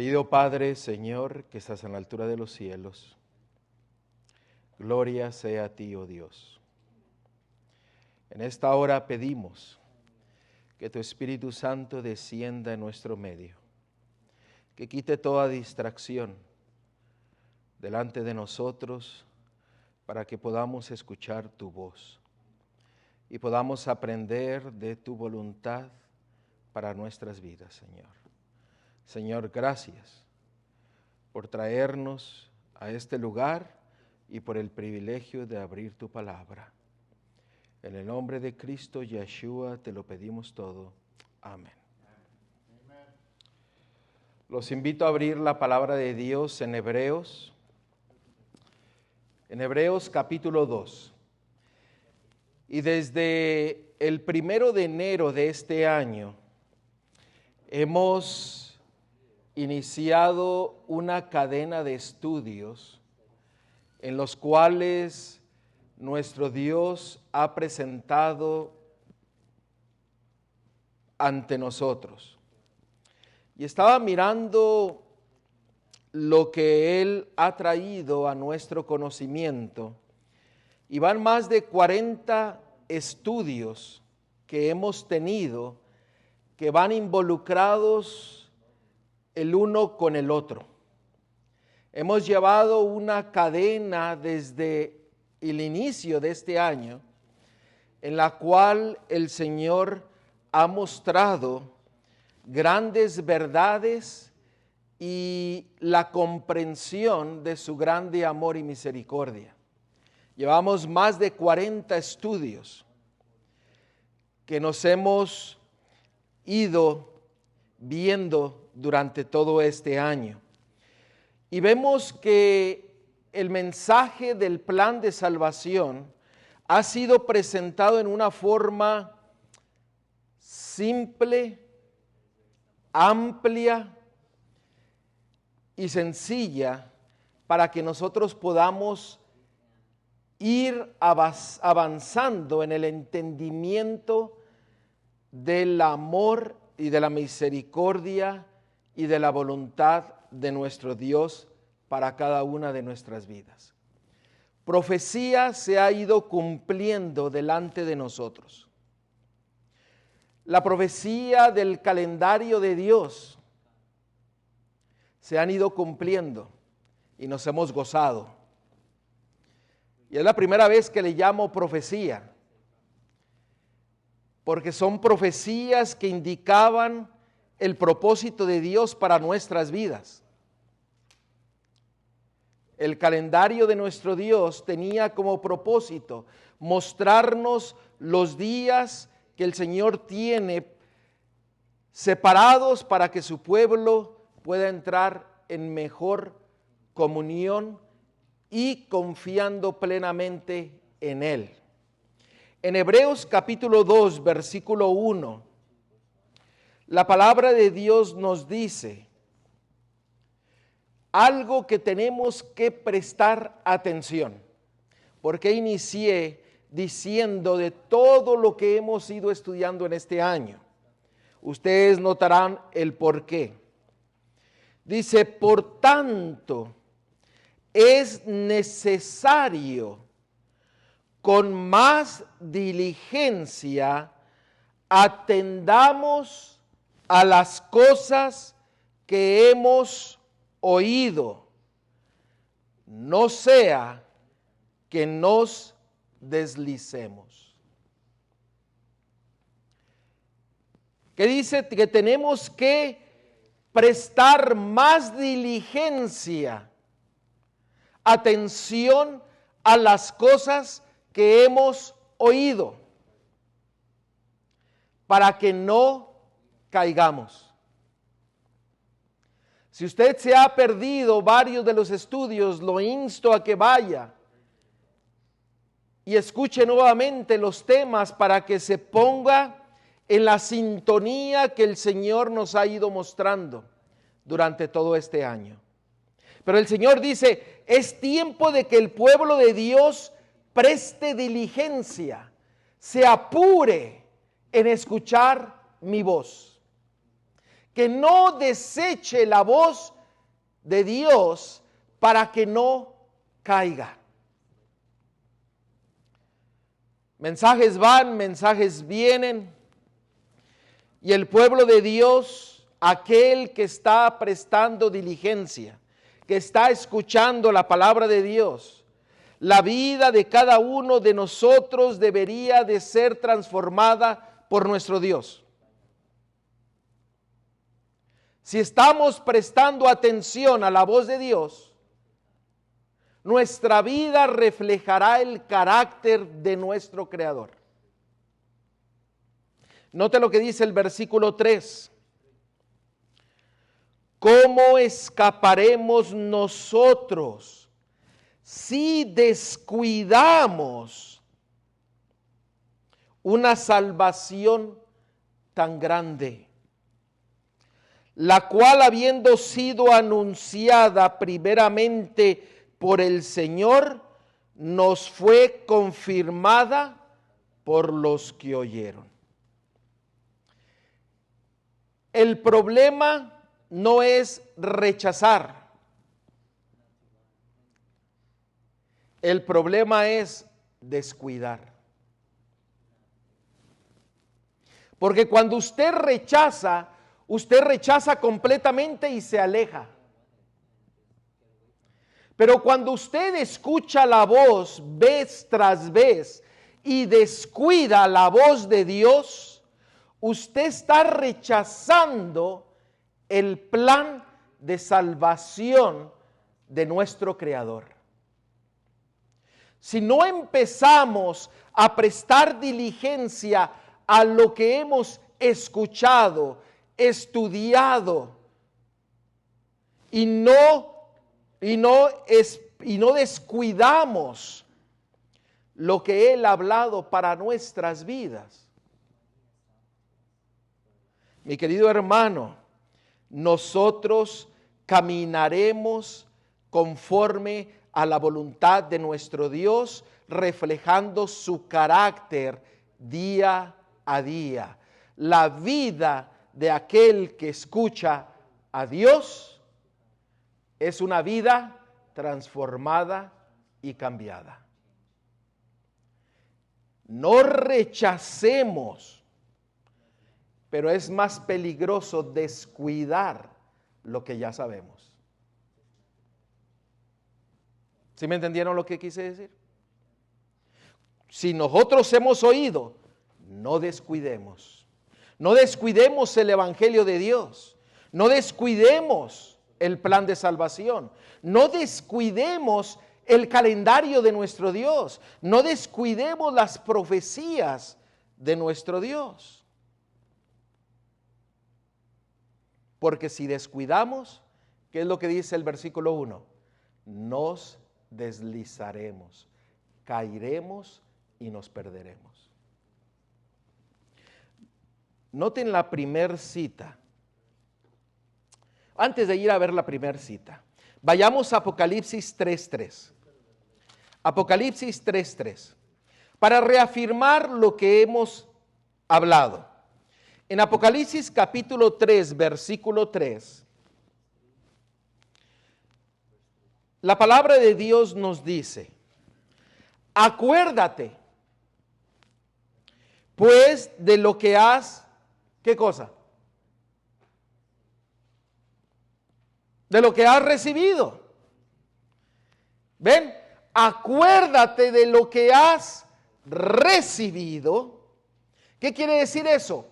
Querido Padre, Señor, que estás en la altura de los cielos, gloria sea a ti, oh Dios. En esta hora pedimos que tu Espíritu Santo descienda en nuestro medio, que quite toda distracción delante de nosotros para que podamos escuchar tu voz y podamos aprender de tu voluntad para nuestras vidas, Señor. Señor, gracias por traernos a este lugar y por el privilegio de abrir tu palabra. En el nombre de Cristo Yeshua te lo pedimos todo. Amén. Los invito a abrir la palabra de Dios en Hebreos capítulo 2. Y desde el 1 de enero de este año hemos iniciado una cadena de estudios en los cuales nuestro Dios ha presentado ante nosotros. Y estaba mirando lo que Él ha traído a nuestro conocimiento, y van más de 40 estudios que hemos tenido que van involucrados el uno con el otro. Hemos llevado una cadena desde el inicio de este año en la cual el Señor ha mostrado grandes verdades y la comprensión de su grande amor y misericordia. Llevamos más de 40 estudios que nos hemos ido viendo durante todo este año. Y vemos que el mensaje del plan de salvación ha sido presentado en una forma simple, amplia y sencilla para que nosotros podamos ir avanzando en el entendimiento del amor y de la misericordia y de la voluntad de nuestro Dios para cada una de nuestras vidas. Profecía se ha ido cumpliendo delante de nosotros. La profecía del calendario de Dios se han ido cumpliendo y nos hemos gozado. Y es la primera vez que le llamo profecía, porque son profecías que indicaban el propósito de Dios para nuestras vidas. El calendario de nuestro Dios tenía como propósito mostrarnos los días que el Señor tiene separados para que su pueblo pueda entrar en mejor comunión y confiando plenamente en Él. En Hebreos capítulo 2, versículo 1, la palabra de Dios nos dice algo que tenemos que prestar atención. Porque inicié diciendo de todo lo que hemos ido estudiando en este año. Ustedes notarán el porqué. Dice, por tanto, es necesario con más diligencia atendamos a las cosas que hemos oído, no sea que nos deslicemos. Que dice que tenemos que prestar más diligencia, atención a las cosas que hemos oído, para que no caigamos. Si usted se ha perdido varios de los estudios, lo insto a que vaya y escuche nuevamente los temas para que se ponga en la sintonía que el Señor nos ha ido mostrando durante todo este año. Pero el Señor dice, es tiempo de que el pueblo de Dios preste diligencia, se apure en escuchar mi voz. Que no deseche la voz de Dios para que no caiga. Mensajes van, mensajes vienen, y el pueblo de Dios, aquel que está prestando diligencia, que está escuchando la palabra de Dios, la vida de cada uno de nosotros debería de ser transformada por nuestro Dios. Si estamos prestando atención a la voz de Dios, nuestra vida reflejará el carácter de nuestro Creador. Note lo que dice el versículo 3. ¿Cómo escaparemos nosotros si descuidamos una salvación tan grande, la cual, habiendo sido anunciada primeramente por el Señor, nos fue confirmada por los que oyeron? El problema no es rechazar. El problema es descuidar. Porque cuando usted rechaza completamente y se aleja. Pero cuando usted escucha la voz vez tras vez y descuida la voz de Dios, usted está rechazando el plan de salvación de nuestro Creador. Si no empezamos a prestar diligencia a lo que hemos escuchado, estudiado, y no descuidamos lo que Él ha hablado para nuestras vidas, mi querido hermano, nosotros caminaremos conforme a la voluntad de nuestro Dios, reflejando su carácter día a día. La vida de aquel que escucha a Dios es una vida transformada y cambiada. No rechacemos, pero es más peligroso descuidar lo que ya sabemos. ¿Sí me entendieron lo que quise decir? Si nosotros hemos oído, no descuidemos. No descuidemos el Evangelio de Dios. No descuidemos el plan de salvación. No descuidemos el calendario de nuestro Dios. No descuidemos las profecías de nuestro Dios. Porque si descuidamos, ¿qué es lo que dice el versículo 1? Nos deslizaremos, caeremos y nos perderemos. Noten la primer cita. Antes de ir a ver la primer cita, vayamos a Apocalipsis 3:3. Apocalipsis 3:3. Para reafirmar lo que hemos hablado. En Apocalipsis capítulo 3, versículo 3, la palabra de Dios nos dice: acuérdate, pues, de lo que has, ¿qué cosa? De lo que has recibido. ¿Ven? Acuérdate de lo que has recibido. ¿Qué quiere decir eso?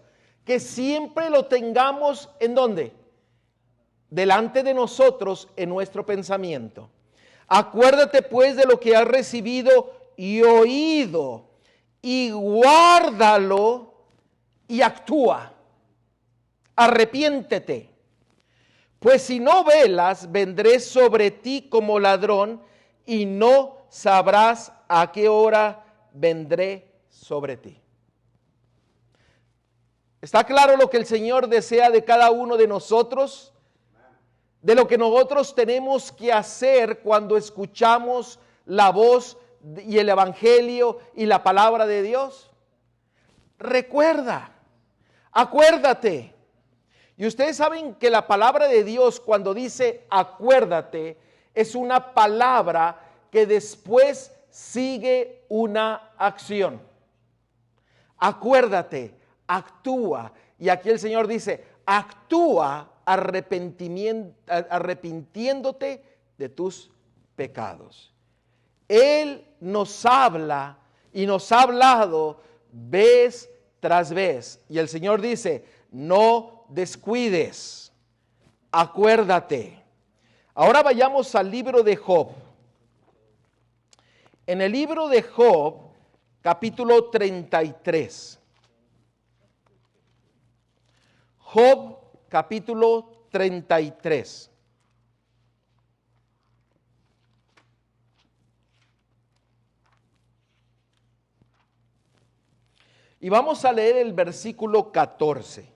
Que siempre lo tengamos, ¿en dónde? Delante de nosotros, en nuestro pensamiento. Acuérdate pues de lo que has recibido y oído, y guárdalo y actúa. Arrepiéntete. Pues si no velas, vendré sobre ti como ladrón, y no sabrás a qué hora vendré sobre ti. ¿Está claro lo que el Señor desea de cada uno de nosotros? De lo que nosotros tenemos que hacer cuando escuchamos la voz y el Evangelio y la palabra de Dios. Recuerda, acuérdate. Y ustedes saben que la palabra de Dios, cuando dice acuérdate, es una palabra que después sigue una acción. Acuérdate, actúa. Y aquí el Señor dice, actúa arrepintiéndote de tus pecados. Él nos habla y nos ha hablado vez tras vez. Y el Señor dice, no descuides, acuérdate. Ahora vayamos al libro de Job. En el libro de Job, capítulo 33. Job, capítulo 33. Y vamos a leer el versículo 14.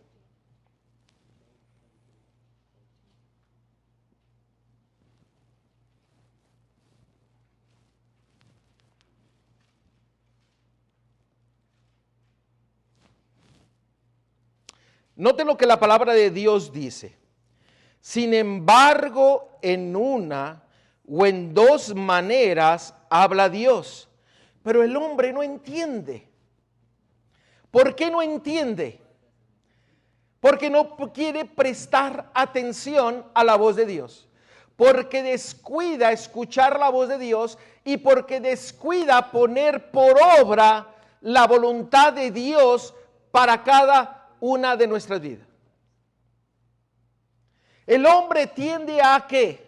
Note lo que la palabra de Dios dice. Sin embargo, en una o en dos maneras habla Dios, pero el hombre no entiende. ¿Por qué no entiende? Porque no quiere prestar atención a la voz de Dios. Porque descuida escuchar la voz de Dios y porque descuida poner por obra la voluntad de Dios para cada una de nuestras vidas. El hombre tiende a ¿qué?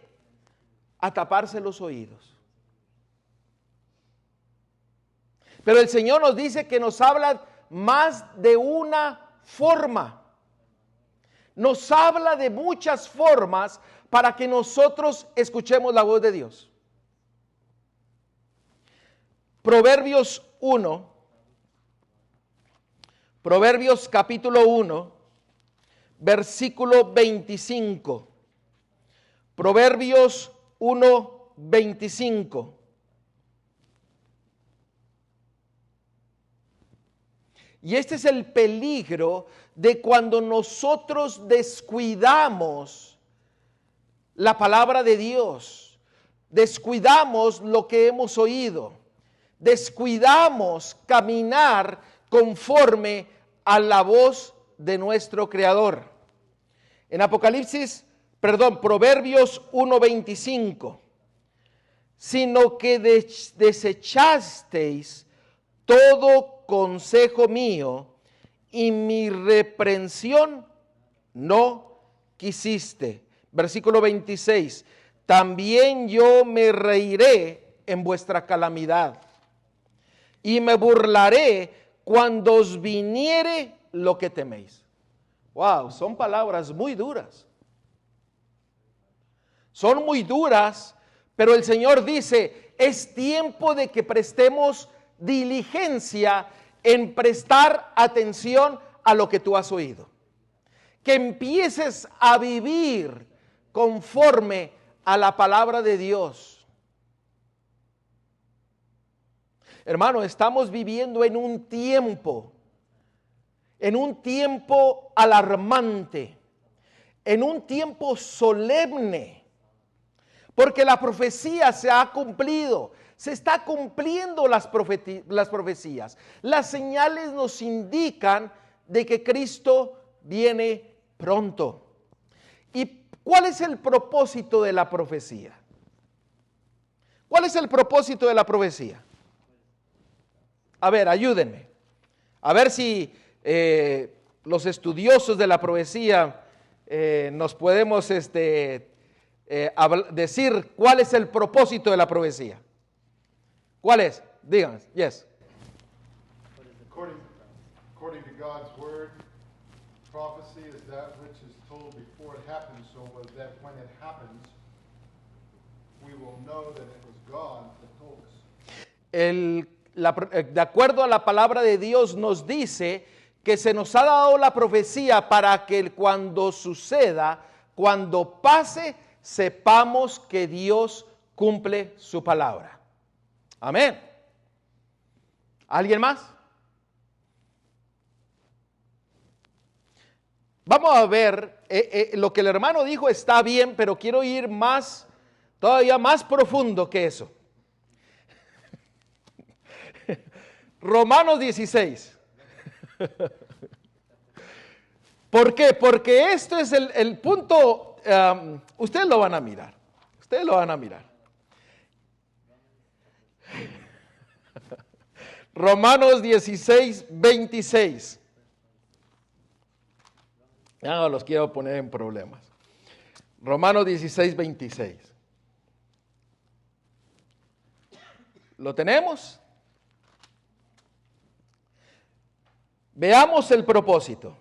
A taparse los oídos. Pero el Señor nos dice que nos habla más de una forma. Nos habla de muchas formas para que nosotros escuchemos la voz de Dios. Proverbios 1, Proverbios capítulo 1, versículo 25. Proverbios 1, 25. Y este es el peligro de cuando nosotros descuidamos la palabra de Dios, descuidamos lo que hemos oído, descuidamos caminar conforme a la voz de nuestro Creador. En Proverbios 1:25, sino que desechasteis todo consejo mío y mi reprensión no quisiste. Versículo 26, también yo me reiré en vuestra calamidad y me burlaré cuando os viniere lo que teméis. Wow, son palabras muy duras. Son muy duras, pero el Señor dice, es tiempo de que prestemos diligencia en prestar atención a lo que tú has oído. Que empieces a vivir conforme a la palabra de Dios. Hermano, estamos viviendo en un tiempo alarmante, en un tiempo solemne, porque la profecía se ha cumplido, se está cumpliendo las profecías. Las señales nos indican de que Cristo viene pronto. ¿Y cuál es el propósito de la profecía? ¿Cuál es el propósito de la profecía? A ver, ayúdenme. A ver si los estudiosos de la profecía nos podemos decir cuál es el propósito de la profecía. ¿Cuál es? Díganos. Yes. According to God's word, prophecy is that which is told before it happens, so that when it happens, we will know that it was God that told us. De acuerdo a la palabra de Dios nos dice que se nos ha dado la profecía para que cuando suceda, cuando pase, sepamos que Dios cumple su palabra. Amén. ¿Alguien más? Vamos a ver, lo que el hermano dijo está bien, pero quiero ir todavía más profundo que eso. Romanos 16. ¿Por qué? Porque esto es el punto, ustedes lo van a mirar, Romanos 16, 26. Ya no los quiero poner en problemas. Romanos 16, 26. ¿Lo tenemos? Veamos el propósito.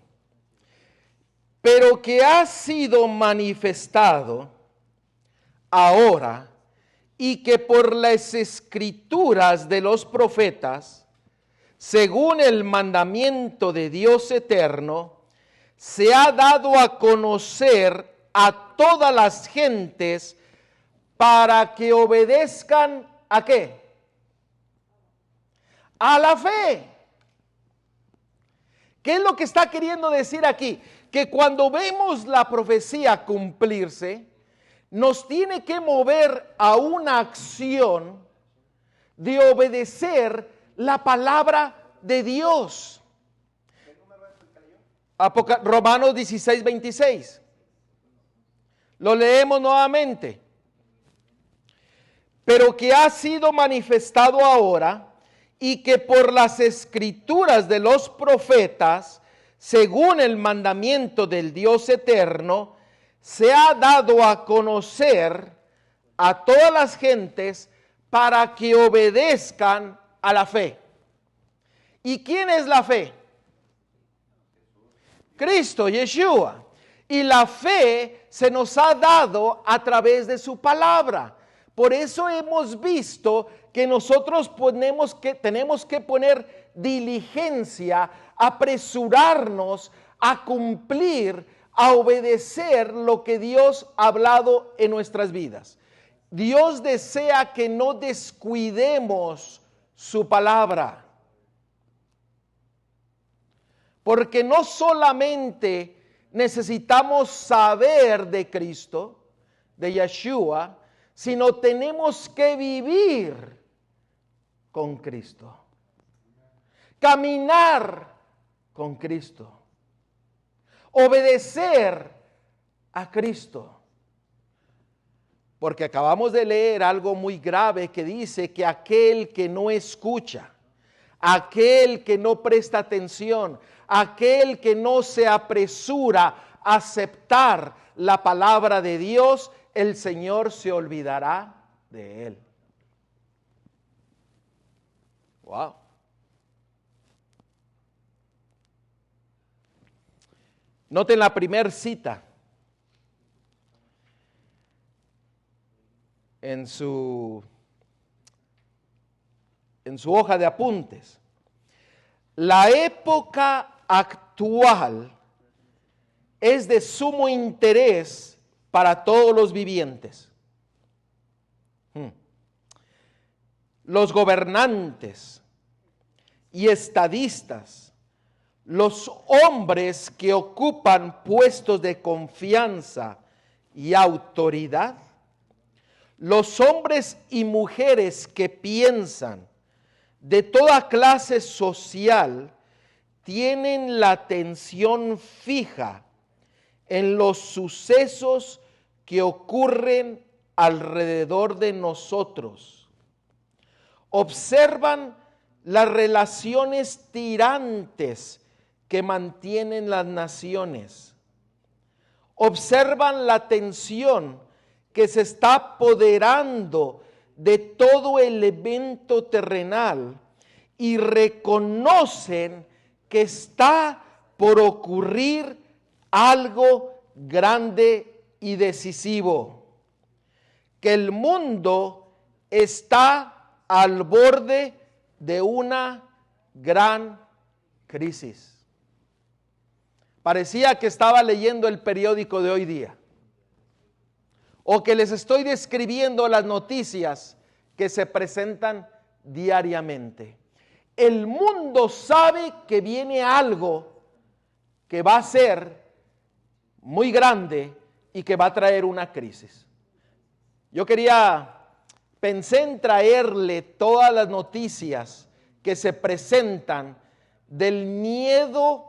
Pero que ha sido manifestado ahora y que por las escrituras de los profetas, según el mandamiento de Dios eterno, se ha dado a conocer a todas las gentes para que obedezcan ¿a qué? A la fe. ¿Qué es lo que está queriendo decir aquí? Que cuando vemos la profecía cumplirse, nos tiene que mover a una acción de obedecer la palabra de Dios. Romanos 16, 26. Lo leemos nuevamente. Pero que ha sido manifestado ahora y que por las escrituras de los profetas, según el mandamiento del Dios eterno, se ha dado a conocer a todas las gentes para que obedezcan a la fe. ¿Y quién es la fe? Cristo, Yeshua. Y la fe se nos ha dado a través de su palabra. Por eso hemos visto que nosotros tenemos que poner diligencia, apresurarnos a cumplir, a obedecer lo que Dios ha hablado en nuestras vidas. Dios desea que no descuidemos su palabra. Porque no solamente necesitamos saber de Cristo, de Yeshua, sino tenemos que vivir con Cristo. Caminar con Cristo. Obedecer a Cristo. Porque acabamos de leer algo muy grave que dice que aquel que no escucha, aquel que no presta atención, aquel que no se apresura a aceptar la palabra de Dios, el Señor se olvidará de él. Wow. Noten la primera cita en su hoja de apuntes. La época actual es de sumo interés para todos los vivientes. Los gobernantes y estadistas, los hombres que ocupan puestos de confianza y autoridad, los hombres y mujeres que piensan de toda clase social, tienen la atención fija en los sucesos que ocurren alrededor de nosotros. Observan las relaciones tirantes que mantienen las naciones. Observan la tensión que se está apoderando de todo el evento terrenal y reconocen que está por ocurrir algo grande y decisivo, que el mundo está al borde de una gran crisis. Parecía que estaba leyendo el periódico de hoy día, o que les estoy describiendo las noticias que se presentan diariamente. El mundo sabe que viene algo que va a ser muy grande y que va a traer una crisis. Pensé en traerle todas las noticias que se presentan del miedo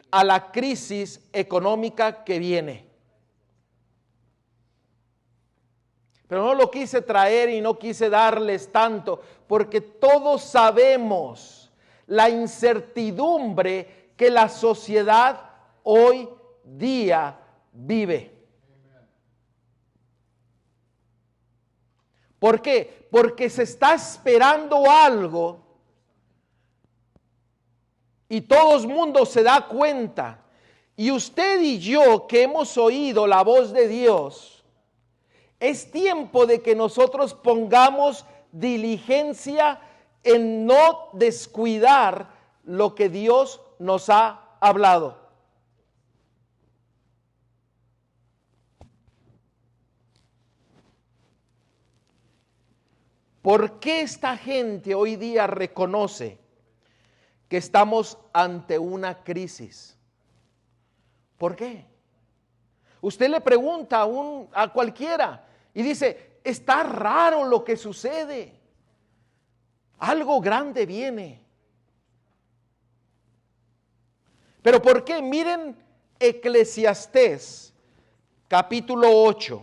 a la crisis económica que viene. Pero no lo quise traer y no quise darles tanto, porque todos sabemos la incertidumbre que la sociedad hoy día vive. ¿Por qué? Porque se está esperando algo y todo el mundo se da cuenta. Y usted y yo que hemos oído la voz de Dios, es tiempo de que nosotros pongamos diligencia en no descuidar lo que Dios nos ha hablado. ¿Por qué esta gente hoy día reconoce que estamos ante una crisis? ¿Por qué? Usted le pregunta a cualquiera y dice, está raro lo que sucede. Algo grande viene. ¿Pero por qué? Miren Eclesiastés, capítulo 8.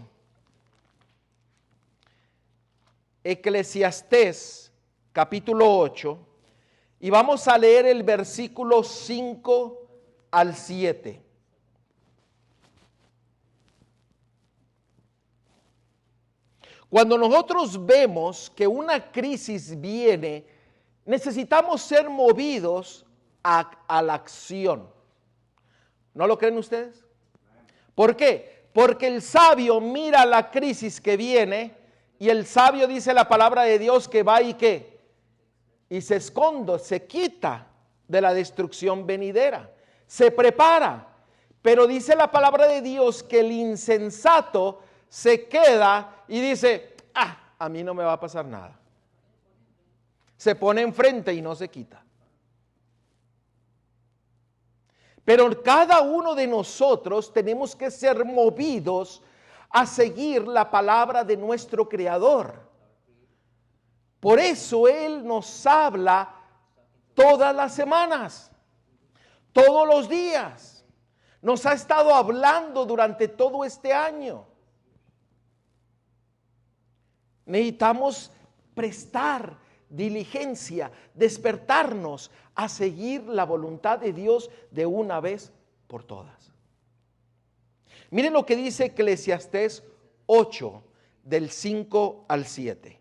Eclesiastés, capítulo 8. Y vamos a leer el versículo 5 al 7. Cuando nosotros vemos que una crisis viene, necesitamos ser movidos a la acción. ¿No lo creen ustedes? ¿Por qué? Porque el sabio mira la crisis que viene y el sabio dice la palabra de Dios que va y ¿qué? Y se esconde, se quita de la destrucción venidera, se prepara. Pero dice la palabra de Dios que el insensato se queda y dice, a mí no me va a pasar nada. Se pone enfrente y no se quita. Pero cada uno de nosotros tenemos que ser movidos a seguir la palabra de nuestro Creador. Por eso Él nos habla todas las semanas, todos los días. Nos ha estado hablando durante todo este año. Necesitamos prestar diligencia, despertarnos a seguir la voluntad de Dios de una vez por todas. Miren lo que dice Eclesiastés 8, del 5 al 7.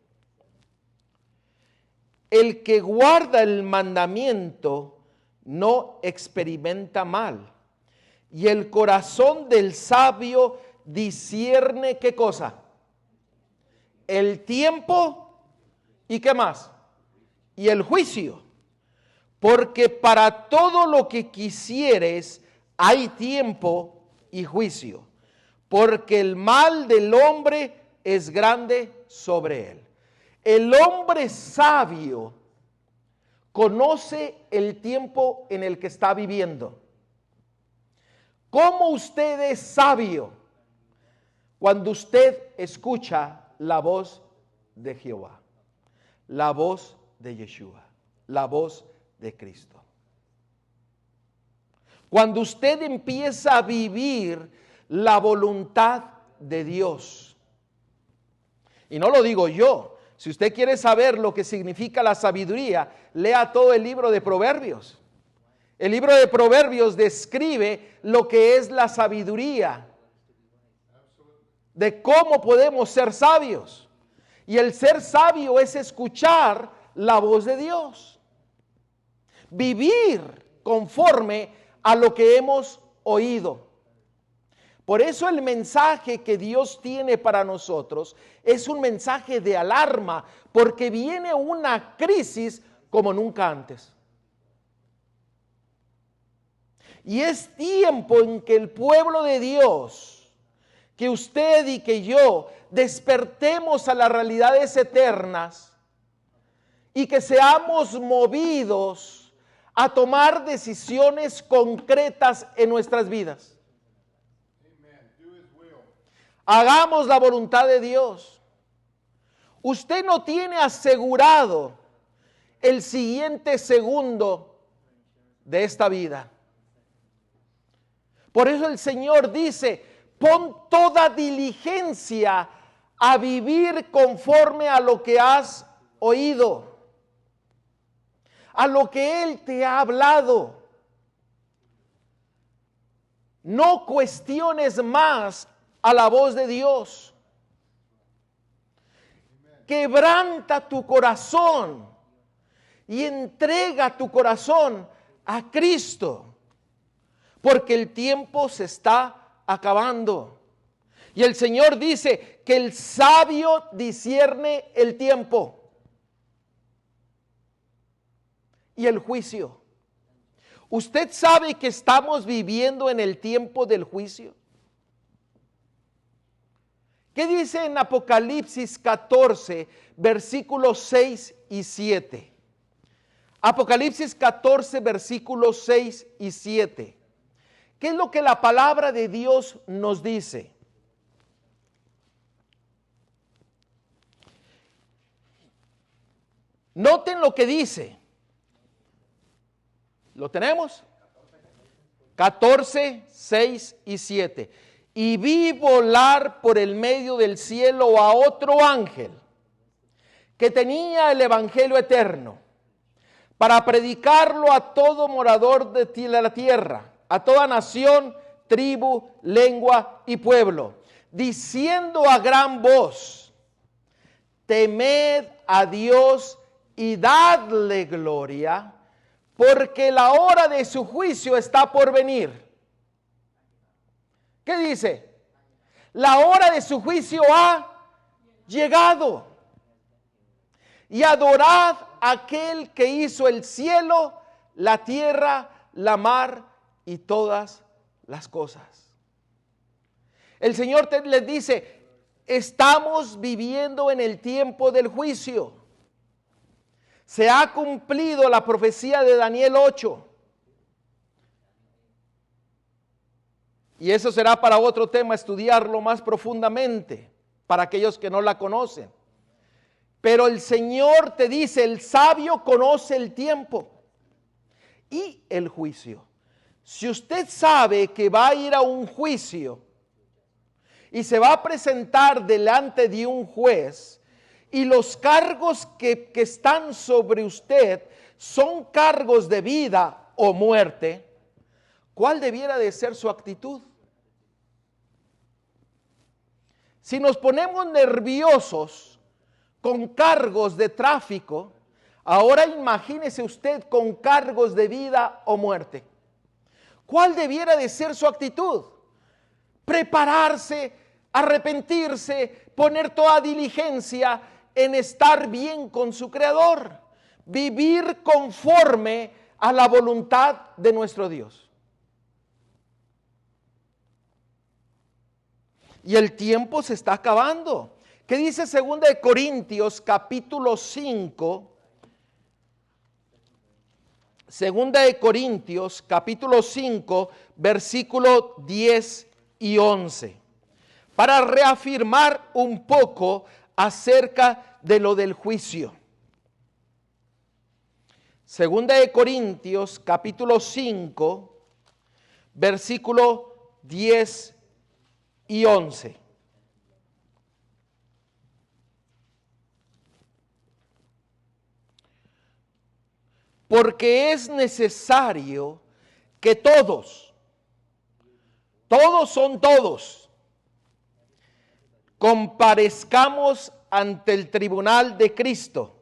El que guarda el mandamiento no experimenta mal, y el corazón del sabio discierne ¿qué cosa? El tiempo y ¿qué más? Y el juicio. Porque para todo lo que quisieres hay tiempo y juicio. Porque el mal del hombre es grande sobre él. El hombre sabio conoce el tiempo en el que está viviendo. ¿Cómo usted es sabio? Cuando usted escucha la voz de Jehová, la voz de Yeshua, la voz de Cristo. Cuando usted empieza a vivir la voluntad de Dios. Y no lo digo yo. Si usted quiere saber lo que significa la sabiduría, lea todo el libro de Proverbios. El libro de Proverbios describe lo que es la sabiduría, de cómo podemos ser sabios. Y el ser sabio es escuchar la voz de Dios. Vivir conforme a lo que hemos oído. Por eso el mensaje que Dios tiene para nosotros es un mensaje de alarma, porque viene una crisis como nunca antes. Y es tiempo en que el pueblo de Dios, que usted y que yo despertemos a las realidades eternas y que seamos movidos a tomar decisiones concretas en nuestras vidas. Hagamos la voluntad de Dios. Usted no tiene asegurado el siguiente segundo de esta vida. Por eso el Señor dice, pon toda diligencia a vivir conforme a lo que has oído, a lo que Él te ha hablado. No cuestiones más a la voz de Dios. Quebranta tu corazón y entrega tu corazón a Cristo, porque el tiempo se está acabando. Y el Señor dice que el sabio discierne el tiempo y el juicio. ¿Usted sabe que estamos viviendo en el tiempo del juicio? ¿Qué dice en Apocalipsis 14, versículos 6 y 7? Apocalipsis 14, versículos 6 y 7. ¿Qué es lo que la palabra de Dios nos dice? Noten lo que dice. ¿Lo tenemos? 14, 6 y 7. Y vi volar por el medio del cielo a otro ángel que tenía el evangelio eterno para predicarlo a todo morador de la tierra, a toda nación, tribu, lengua y pueblo, diciendo a gran voz: temed a Dios y dadle gloria, porque la hora de su juicio está por venir. ¿Qué dice? La hora de su juicio ha llegado. Y adorad a aquel que hizo el cielo, la tierra, la mar y todas las cosas. El Señor les dice, estamos viviendo en el tiempo del juicio. Se ha cumplido la profecía de Daniel 8. Y eso será para otro tema, estudiarlo más profundamente, para aquellos que no la conocen. Pero el Señor te dice, el sabio conoce el tiempo y el juicio. Si usted sabe que va a ir a un juicio y se va a presentar delante de un juez, y los cargos que están sobre usted son cargos de vida o muerte, ¿cuál debiera de ser su actitud? Si nos ponemos nerviosos con cargos de tráfico, ahora imagínese usted con cargos de vida o muerte. ¿Cuál debiera de ser su actitud? Prepararse, arrepentirse, poner toda diligencia en estar bien con su Creador, vivir conforme a la voluntad de nuestro Dios. Y el tiempo se está acabando. ¿Qué dice 2 de Corintios capítulo 5? 2 de Corintios capítulo 5, versículo 10 y 11. Para reafirmar un poco acerca de lo del juicio. 2 de Corintios capítulo 5, versículo 10 y 11. Porque es necesario que todos son todos, comparezcamos ante el tribunal de Cristo,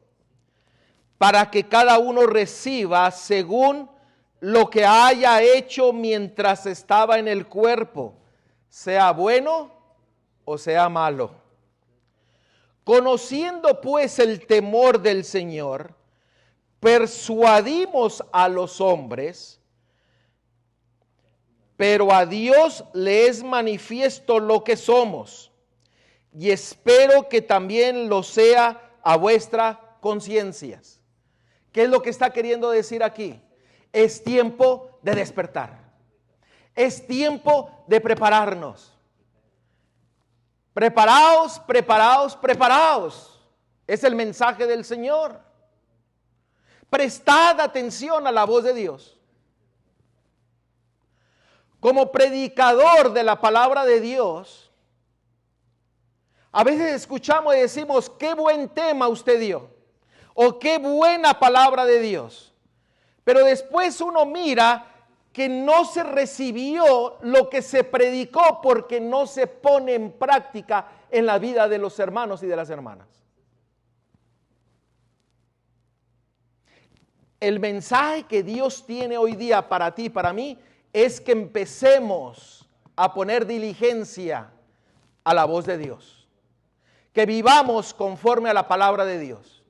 para que cada uno reciba según lo que haya hecho mientras estaba en el cuerpo, sea bueno o sea malo. Conociendo pues el temor del Señor, persuadimos a los hombres, pero a Dios le es manifiesto lo que somos, y espero que también lo sea a vuestras conciencias. ¿Qué es lo que está queriendo decir aquí? Es tiempo de despertar. Es tiempo de prepararnos. Preparaos, preparaos, preparaos. Es el mensaje del Señor. Prestad atención a la voz de Dios. Como predicador de la palabra de Dios, a veces escuchamos y decimos, qué buen tema usted dio, o qué buena palabra de Dios. Pero después uno mira que no se recibió lo que se predicó porque no se pone en práctica en la vida de los hermanos y de las hermanas. El mensaje que Dios tiene hoy día para ti y para mí es que empecemos a poner diligencia a la voz de Dios. Que vivamos conforme a la palabra de Dios.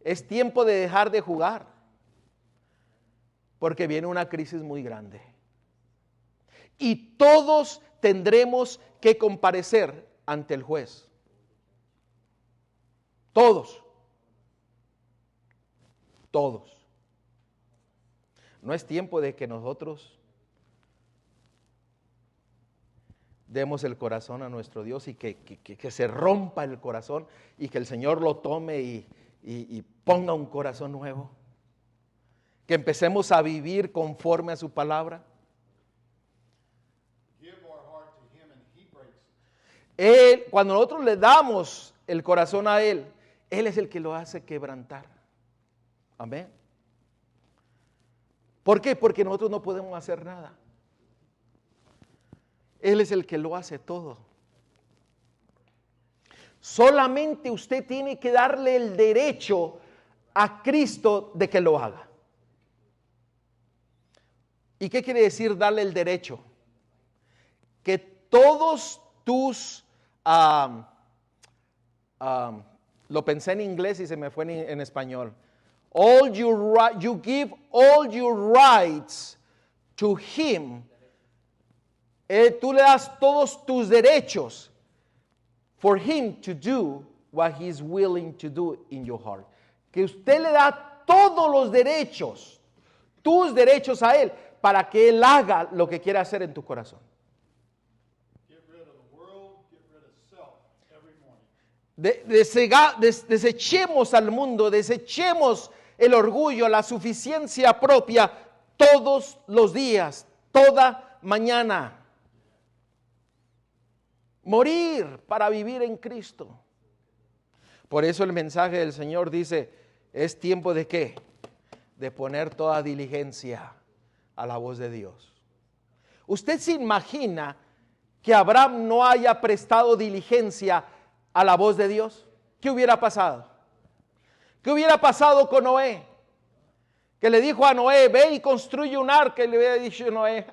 Es tiempo de dejar de jugar, porque viene una crisis muy grande. Y todos tendremos que comparecer ante el juez. Todos. Todos. No es tiempo de que nosotros demos el corazón a nuestro Dios y que se rompa el corazón y que el Señor lo tome y ponga un corazón nuevo. Que empecemos a vivir conforme a su palabra. Él, cuando nosotros le damos el corazón a Él, Él es el que lo hace quebrantar. Amén. ¿Por qué? Porque nosotros no podemos hacer nada. Él es el que lo hace todo. Solamente usted tiene que darle el derecho a Cristo de que lo haga. ¿Y qué quiere decir darle el derecho? Que todos tus, lo pensé en inglés y se me fue en español. You give all your rights to Him. Tú le das todos tus derechos for Him to do what He is willing to do in your heart. Que usted le da todos los derechos, tus derechos a Él, para que Él haga lo que quiere hacer en tu corazón. Desechemos al mundo, desechemos el orgullo, la suficiencia propia todos los días, toda mañana. Morir para vivir en Cristo. Por eso el mensaje del Señor dice, es tiempo de ¿qué? De poner toda diligencia a la voz de Dios. ¿Usted se imagina que Abraham no haya prestado diligencia a la voz de Dios? ¿Qué hubiera pasado? ¿Qué hubiera pasado con Noé? Que le dijo a Noé, ve y construye un arca, y le hubiera dicho a Noé,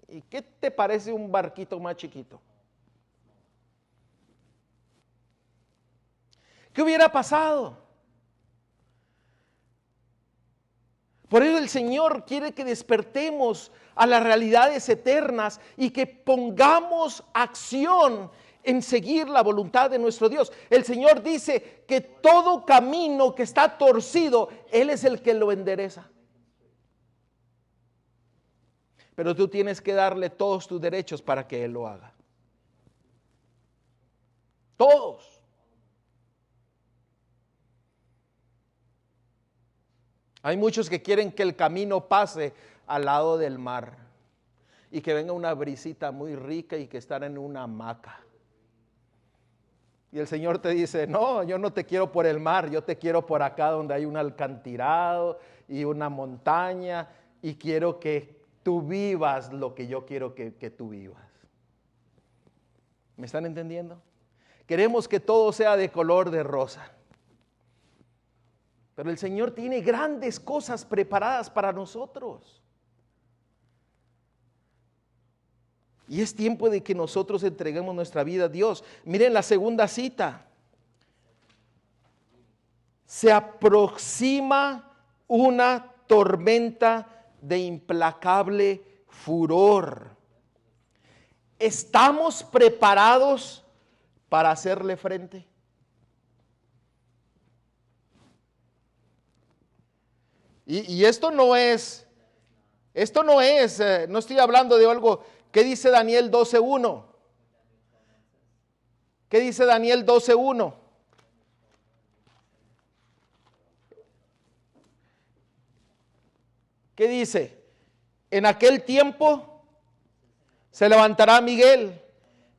¿y qué te parece un barquito más chiquito? ¿Qué hubiera pasado? Por eso el Señor quiere que despertemos a las realidades eternas y que pongamos acción en seguir la voluntad de nuestro Dios. El Señor dice que todo camino que está torcido, Él es el que lo endereza. Pero tú tienes que darle todos tus derechos para que Él lo haga. Todos. Hay muchos que quieren que el camino pase al lado del mar y que venga una brisita muy rica y que estar en una hamaca. Y el Señor te dice, no, yo no te quiero por el mar, yo te quiero por acá donde hay un alcantarado y una montaña y quiero que tú vivas lo que yo quiero que tú vivas. ¿Me están entendiendo? Queremos que todo sea de color de rosa. Pero el Señor tiene grandes cosas preparadas para nosotros. Y es tiempo de que nosotros entreguemos nuestra vida a Dios. Miren la segunda cita. Se aproxima una tormenta de implacable furor. ¿Estamos preparados para hacerle frente? Y esto no estoy hablando de algo que dice Daniel 12:1. ¿Qué dice Daniel 12:1? ¿Qué dice? En aquel tiempo se levantará Miguel,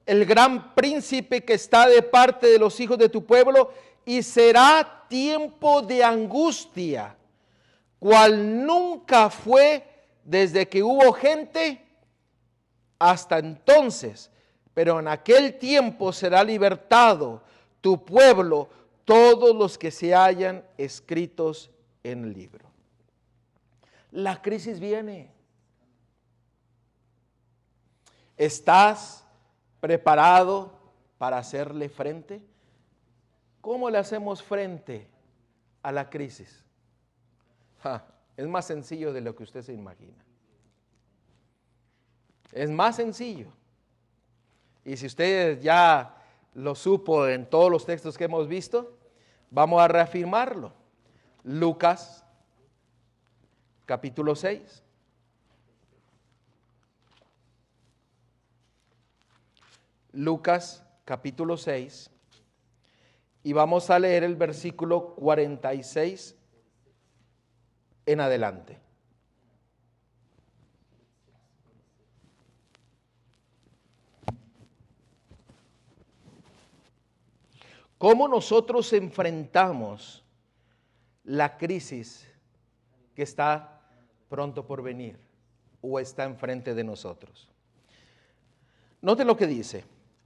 el gran príncipe que está de parte de los hijos de tu pueblo, y será tiempo de angustia, cual nunca fue desde que hubo gente hasta entonces. Pero en aquel tiempo será libertado tu pueblo, todos los que se hallan escritos en el libro. La crisis viene. ¿Estás preparado para hacerle frente? ¿Cómo le hacemos frente a la crisis? Es más sencillo de lo que usted se imagina. Es más sencillo. Y si usted ya lo supo en todos los textos que hemos visto, vamos a reafirmarlo. Lucas, capítulo 6. Lucas, capítulo 6. Y vamos a leer el versículo 46 en adelante. ¿Cómo nosotros enfrentamos la crisis que está pronto por venir o está enfrente de nosotros? Note lo que dice.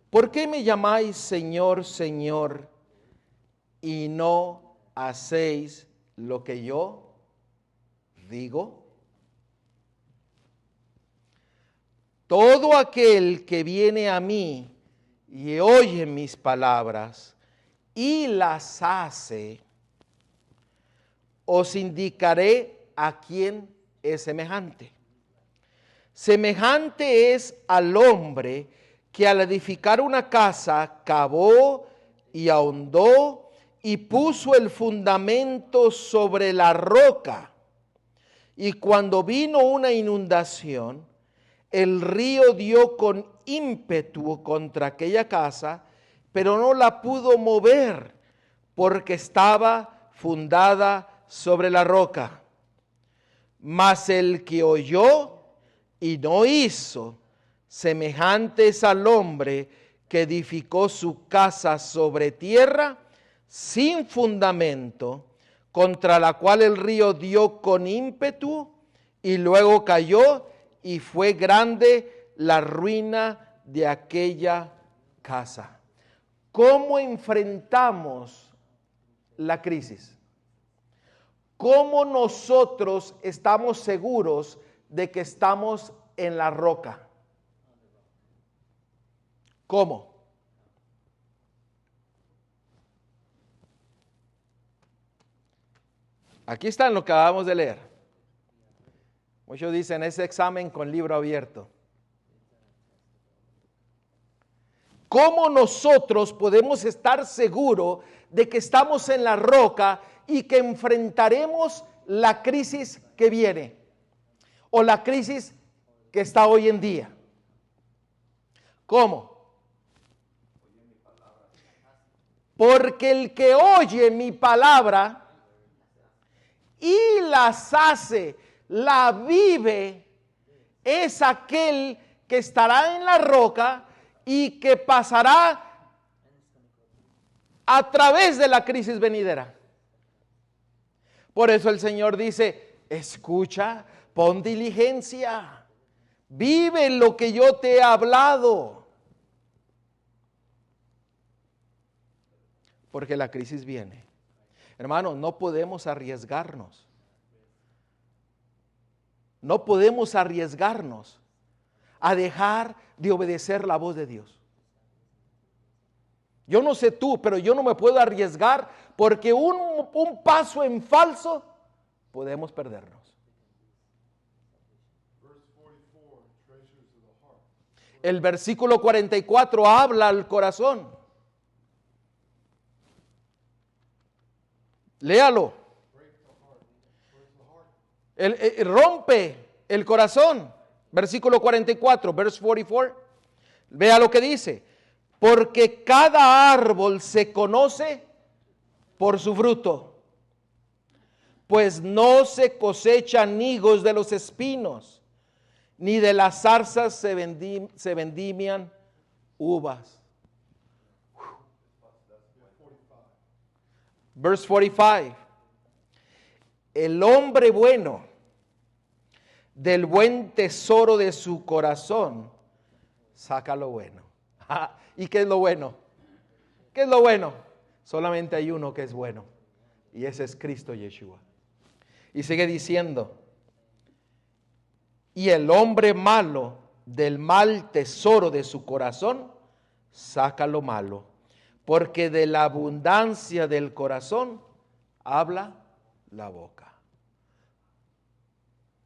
¿Por qué me llamáis Señor, Señor, y no hacéis lo que yo digo? Todo aquel que viene a mí y oye mis palabras y las hace, os indicaré a quién es semejante. Semejante es al hombre que al edificar una casa cavó y ahondó y puso el fundamento sobre la roca. Y cuando vino una inundación, el río dio con ímpetu contra aquella casa, pero no la pudo mover porque estaba fundada sobre la roca. Mas el que oyó y no hizo, semejante es al hombre que edificó su casa sobre tierra sin fundamento, contra la cual el río dio con ímpetu y luego cayó, y fue grande la ruina de aquella casa. ¿Cómo enfrentamos la crisis? ¿Cómo nosotros estamos seguros de que estamos en la roca? ¿Cómo? Aquí está en lo que acabamos de leer. Muchos dicen ese examen con libro abierto. ¿Cómo nosotros podemos estar seguros de que estamos en la roca y que enfrentaremos la crisis que viene o la crisis que está hoy en día? ¿Cómo? Porque el que oye mi palabra y las hace, la vive, es aquel que estará en la roca y que pasará a través de la crisis venidera. Por eso el Señor dice, escucha, pon diligencia, vive lo que yo te he hablado. Porque la crisis viene. Hermano, no podemos arriesgarnos. No podemos arriesgarnos a dejar de obedecer la voz de Dios. Yo no sé tú, pero yo no me puedo arriesgar porque un paso en falso podemos perdernos. El versículo 44 habla al corazón. Léalo. Rompe el corazón. Versículo 44, verse 44. Vea lo que dice. porque cada árbol se conoce por su fruto, pues no se cosechan higos de los espinos, ni de las zarzas se vendimian uvas. Verse 45. El hombre bueno, del buen tesoro de su corazón, saca lo bueno. ¿Y qué es lo bueno? ¿Qué es lo bueno? Solamente hay uno que es bueno, y ese es Cristo Yeshua. Y sigue diciendo, y el hombre malo, del mal tesoro de su corazón, saca lo malo, porque de la abundancia del corazón habla la boca.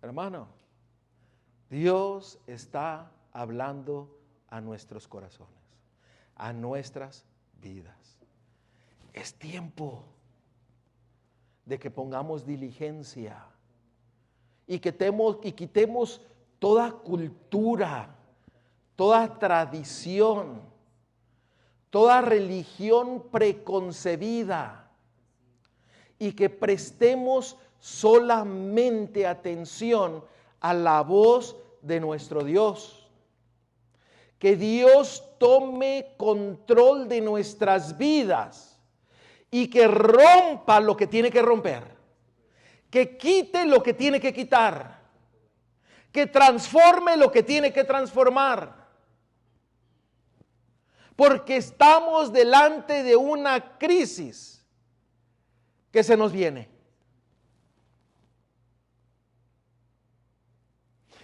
Hermano, Dios está hablando a nuestros corazones, a nuestras vidas. Es tiempo de que pongamos diligencia y quitemos toda cultura, toda tradición, toda religión preconcebida, y que prestemos solamente atención a la voz de nuestro Dios. Que Dios tome control de nuestras vidas y que rompa lo que tiene que romper, que quite lo que tiene que quitar, que transforme lo que tiene que transformar. Porque estamos delante de una crisis que se nos viene.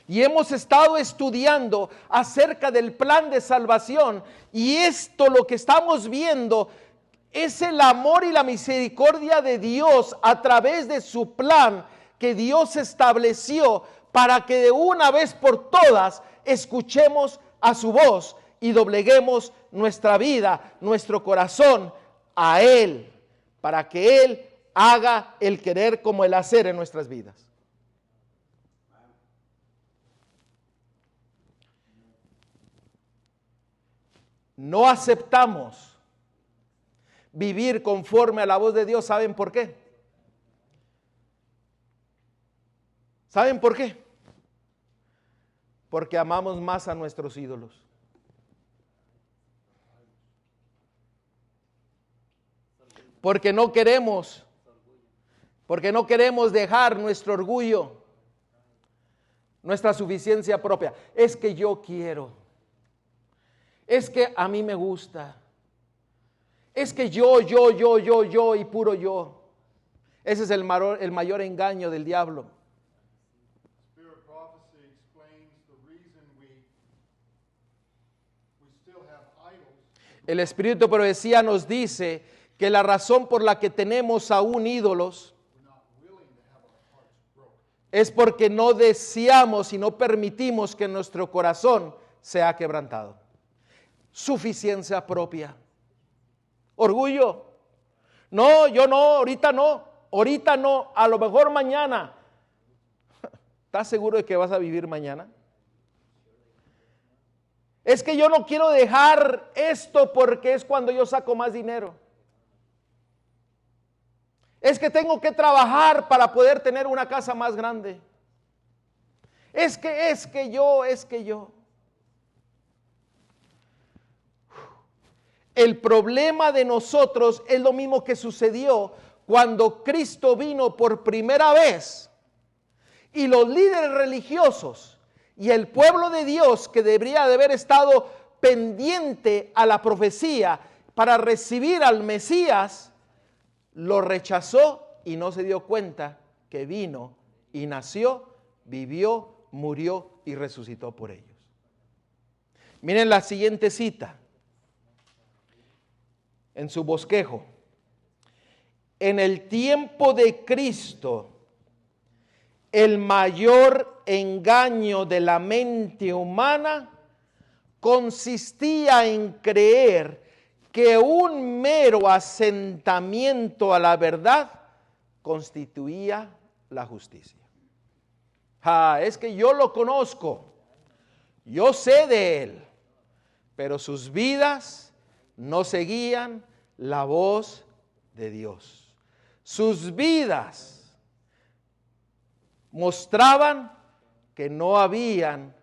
Y hemos estado estudiando acerca del plan de salvación, y esto lo que estamos viendo es el amor y la misericordia de Dios a través de su plan que Dios estableció para que de una vez por todas escuchemos a su voz y dobleguemos nuestra vida, nuestro corazón a Él, para que Él haga el querer como el hacer en nuestras vidas. No aceptamos vivir conforme a la voz de Dios. ¿Saben por qué? ¿Saben por qué? Porque amamos más a nuestros ídolos. Porque no queremos dejar nuestro orgullo, nuestra suficiencia propia. Es que yo quiero. Es que a mí me gusta. Es que yo y puro yo. Ese es el mayor engaño del diablo. Spirit prophecy explains the reason we still have idols. El Espíritu de Profecía nos dice que la razón por la que tenemos aún ídolos es porque no deseamos y no permitimos que nuestro corazón sea quebrantado. Suficiencia propia. Orgullo. No, yo no, ahorita no, a lo mejor mañana. ¿Estás seguro de que vas a vivir mañana? Es que yo no quiero dejar esto porque es cuando yo saco más dinero. Es que tengo que trabajar para poder tener una casa más grande. Es que yo. El problema de nosotros es lo mismo que sucedió cuando Cristo vino por primera vez, y los líderes religiosos y el pueblo de Dios, que debería de haber estado pendiente a la profecía para recibir al Mesías, lo rechazó y no se dio cuenta que vino y nació, vivió, murió y resucitó por ellos. Miren la siguiente cita en su bosquejo. En el tiempo de Cristo, el mayor engaño de la mente humana consistía en creer que un mero asentamiento a la verdad constituía la justicia. Es que yo lo conozco, yo sé de él, pero sus vidas no seguían la voz de Dios. Sus vidas mostraban que no habían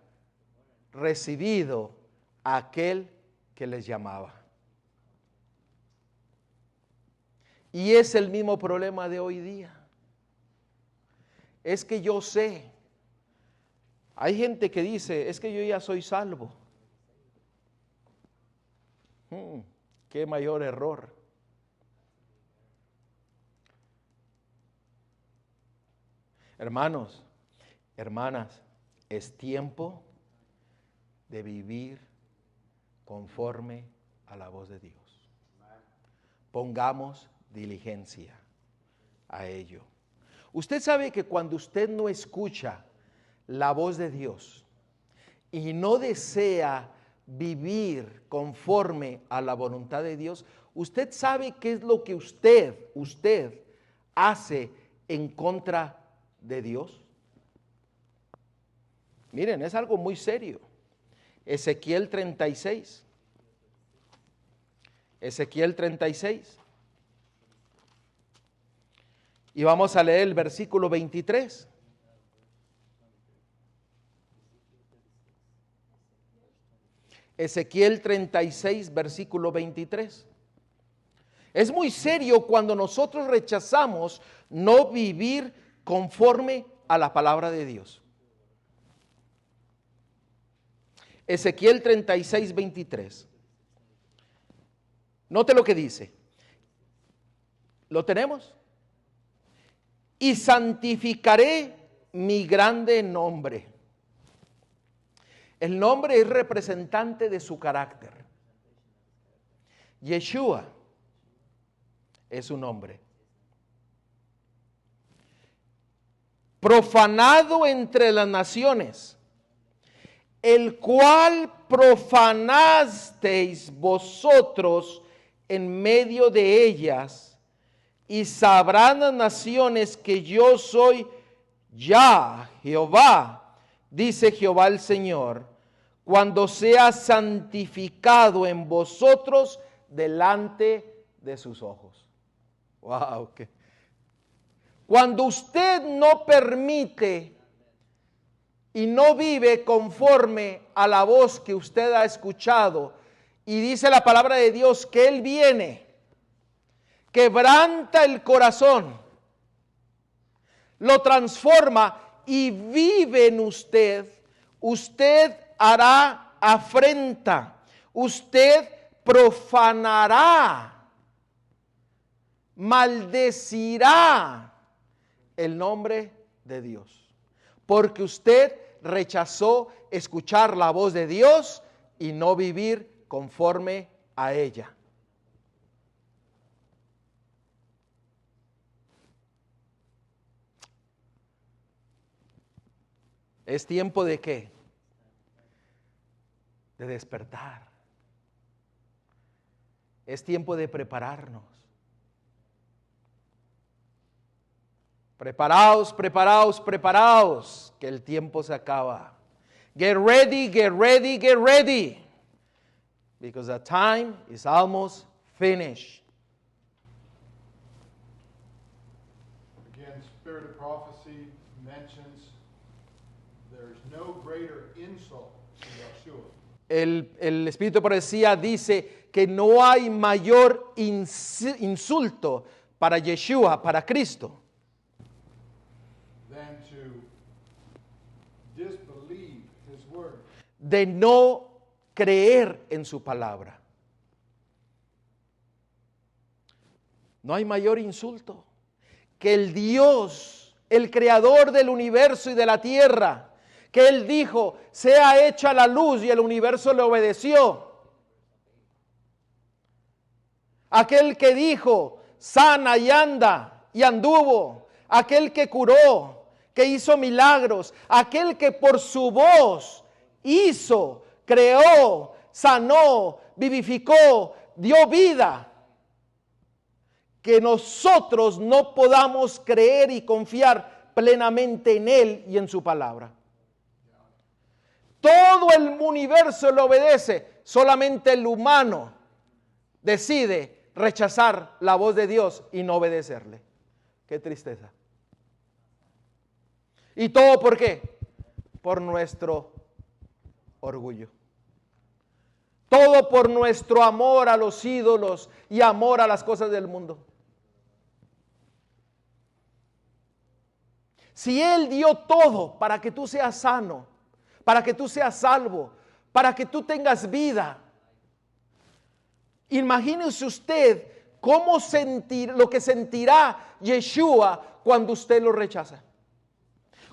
recibido a aquel que les llamaba. Y es el mismo problema de hoy día. Es que yo sé, hay gente que dice, es que yo ya soy salvo. Qué mayor error. Hermanos, hermanas, es tiempo de vivir conforme a la voz de Dios. Pongamos diligencia a ello. Usted sabe que cuando usted no escucha la voz de Dios y no desea vivir conforme a la voluntad de Dios, usted sabe qué es lo que usted hace en contra de Dios. Miren, es algo muy serio. Ezequiel 36. Ezequiel 36. Y vamos a leer el versículo 23. Ezequiel 36, versículo 23. Es muy serio cuando nosotros rechazamos no vivir conforme a la palabra de Dios. Ezequiel 36, 23. Note lo que dice. ¿Lo tenemos? Y santificaré mi grande nombre. El nombre es representante de su carácter. Yeshua es su nombre. Profanado entre las naciones, el cual profanasteis vosotros en medio de ellas, y sabrán las naciones que yo soy ya Jehová, dice Jehová el Señor, cuando sea santificado en vosotros delante de sus ojos. Wow, ¿qué? Cuando usted no permite y no vive conforme a la voz que usted ha escuchado, y dice la palabra de Dios que Él viene, quebranta el corazón, lo transforma y vive en usted, usted hará afrenta, usted profanará, maldecirá el nombre de Dios, porque usted rechazó escuchar la voz de Dios y no vivir conforme a ella. ¿Es tiempo de qué? De despertar. Es tiempo de prepararnos. Preparaos, preparaos, preparaos, que el tiempo se acaba. Get ready, get ready, get ready. Because the time is almost finished. Again, Spirit of Prophecy mentions there's no greater insult to Yeshua. El Espíritu de Profecía dice que no hay mayor insulto para Yeshua, para Cristo, than to disbelieve His word. de no creer en su palabra. No hay mayor insulto que el Dios, el creador del universo y de la tierra, que Él dijo, sea hecha la luz, y el universo le obedeció. Aquel que dijo, sana y anda, y anduvo. Aquel que curó, que hizo milagros. Aquel que por su voz hizo, creó, sanó, vivificó, dio vida. Que nosotros no podamos creer y confiar plenamente en Él y en su palabra. Todo el universo le obedece, solamente el humano decide rechazar la voz de Dios y no obedecerle. Qué tristeza. ¿Y todo por qué? Por nuestro orgullo. Todo por nuestro amor a los ídolos y amor a las cosas del mundo. Si Él dio todo para que tú seas sano, para que tú seas salvo, para que tú tengas vida, imagínese usted lo que sentirá Yeshua cuando usted lo rechaza.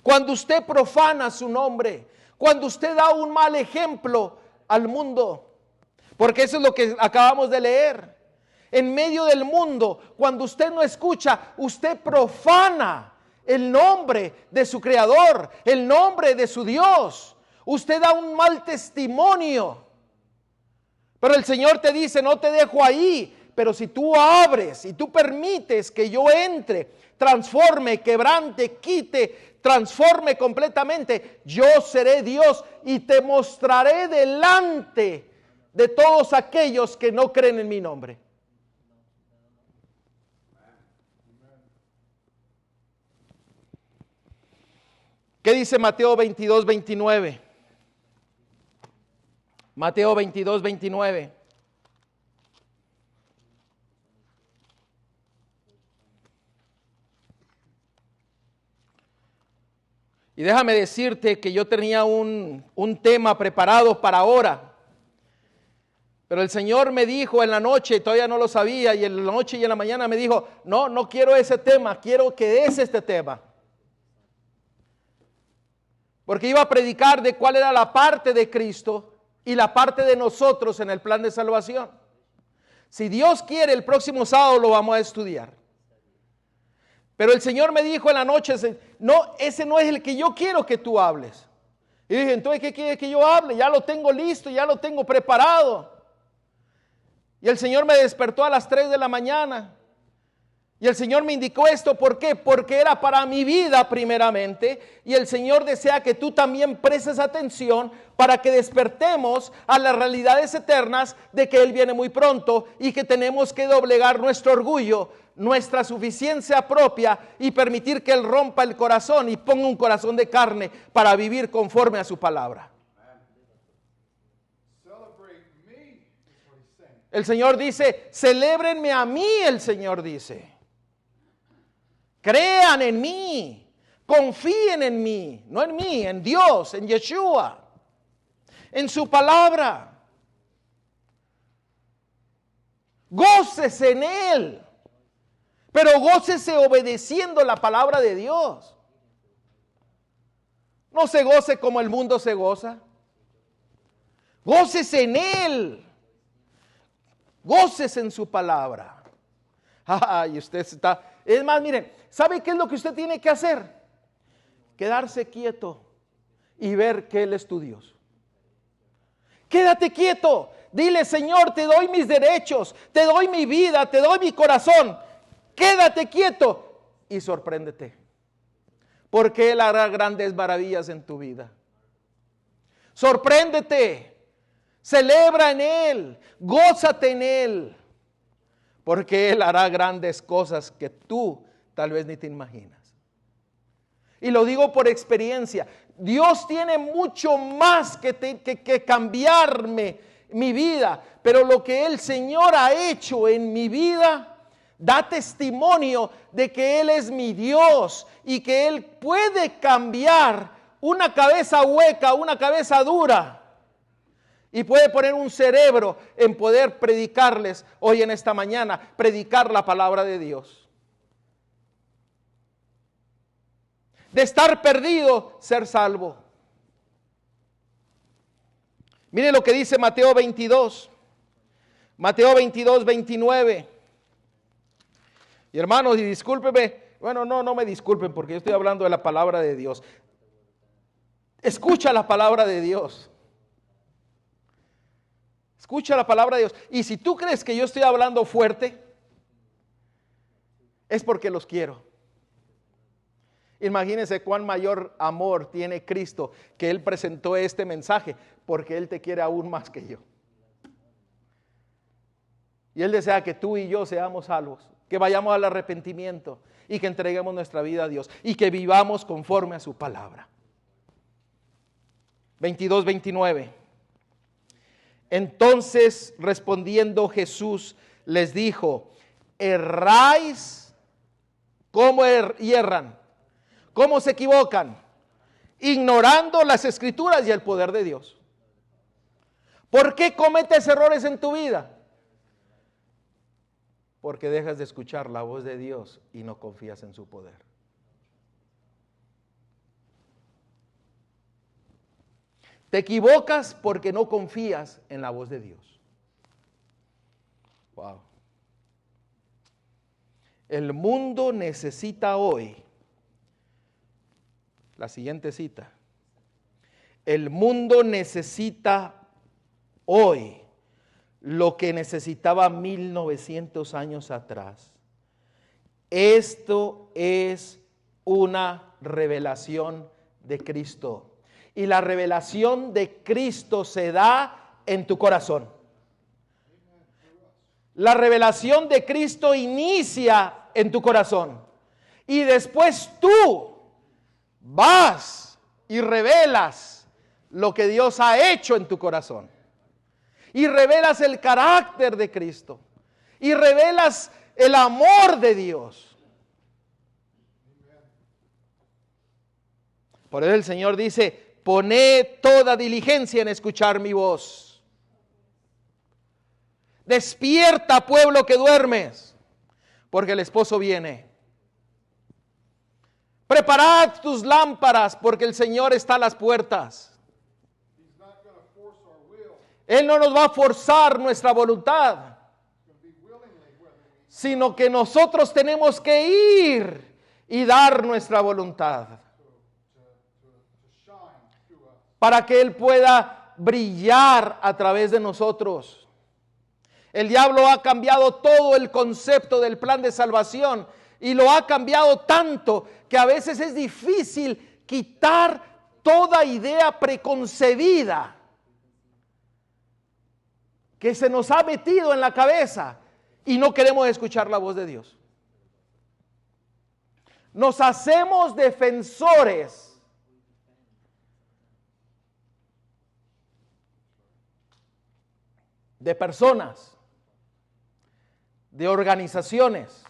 Cuando usted profana su nombre, cuando usted da un mal ejemplo al mundo. Porque eso es lo que acabamos de leer. En medio del mundo, cuando usted no escucha, usted profana el nombre de su Creador, el nombre de su Dios. Usted da un mal testimonio. Pero el Señor te dice, no te dejo ahí, pero si tú abres y tú permites que yo entre, transforme, quebrante, quite, transforme completamente, yo seré Dios y te mostraré delante de todos aquellos que no creen en mi nombre. ¿Qué dice Mateo 22, 29? Mateo 22, 29. Y déjame decirte que yo tenía un tema preparado para ahora. Pero el Señor me dijo en la noche, todavía no lo sabía, y en la noche y en la mañana me dijo, no quiero ese tema, quiero que des este tema. Porque iba a predicar de cuál era la parte de Cristo y la parte de nosotros en el plan de salvación. Si Dios quiere, el próximo sábado lo vamos a estudiar. Pero el Señor me dijo en la noche, no, ese no es el que yo quiero que tú hables. Y dije, entonces, ¿qué quieres que yo hable? Ya lo tengo listo, ya lo tengo preparado. Y el Señor me despertó a las 3 de la mañana. Y el Señor me indicó esto, ¿por qué? Porque era para mi vida primeramente. Y el Señor desea que tú también prestes atención para que despertemos a las realidades eternas de que Él viene muy pronto y que tenemos que doblegar nuestro orgullo, nuestra suficiencia propia y permitir que Él rompa el corazón y ponga un corazón de carne para vivir conforme a su palabra. El Señor dice, celébrenme a mí, el Señor dice. Crean en mí, confíen en mí, no en mí, en Dios, en Yeshua, en su palabra. Gócese en Él, pero gócese obedeciendo la palabra de Dios. No se goce como el mundo se goza. Gócese en Él. Gócese en su palabra. Ay, usted está... Es más, miren, ¿sabe qué es lo que usted tiene que hacer? Quedarse quieto y ver que Él es tu Dios. Quédate quieto. Dile, Señor, te doy mis derechos, te doy mi vida, te doy mi corazón. Quédate quieto y sorpréndete. Porque Él hará grandes maravillas en tu vida. Sorpréndete. Celebra en Él, gózate en Él, porque Él hará grandes cosas que tú tal vez ni te imaginas. Y lo digo por experiencia, Dios tiene mucho más que cambiarme mi vida, pero lo que el Señor ha hecho en mi vida da testimonio de que Él es mi Dios y que Él puede cambiar una cabeza hueca, una cabeza dura. Y puede poner un cerebro en poder predicarles hoy en esta mañana, predicar la palabra de Dios. De estar perdido, ser salvo. Mire lo que dice Mateo 22. Mateo 22, 29. Y hermanos, y discúlpenme, bueno, no me disculpen porque yo estoy hablando de la palabra de Dios. Escucha la palabra de Dios. Escucha la palabra de Dios. Y si tú crees que yo estoy hablando fuerte, es porque los quiero. Imagínense cuán mayor amor tiene Cristo que Él presentó este mensaje, porque Él te quiere aún más que yo. Y Él desea que tú y yo seamos salvos, que vayamos al arrepentimiento y que entreguemos nuestra vida a Dios y que vivamos conforme a su palabra. 22, 29. Entonces respondiendo Jesús les dijo: erráis. ¿Cómo hierran? ¿Cómo se equivocan? Ignorando las Escrituras y el poder de Dios. ¿Por qué cometes errores en tu vida? Porque dejas de escuchar la voz de Dios y no confías en su poder. Te equivocas porque no confías en la voz de Dios. Wow. El mundo necesita hoy, la siguiente cita, el mundo necesita hoy lo que necesitaba 1900 años atrás. Esto es una revelación de Cristo. Y la revelación de Cristo se da en tu corazón. La revelación de Cristo inicia en tu corazón. Y después tú vas y revelas lo que Dios ha hecho en tu corazón. Y revelas el carácter de Cristo. Y revelas el amor de Dios. Por eso el Señor dice: poned toda diligencia en escuchar mi voz. Despierta, pueblo que duermes, porque el esposo viene. Preparad tus lámparas, porque el Señor está a las puertas. Él no nos va a forzar nuestra voluntad, sino que nosotros tenemos que ir y dar nuestra voluntad para que Él pueda brillar a través de nosotros. El diablo ha cambiado todo el concepto del plan de salvación y lo ha cambiado tanto que a veces es difícil quitar toda idea preconcebida que se nos ha metido en la cabeza y no queremos escuchar la voz de Dios. Nos hacemos defensores de personas, de organizaciones,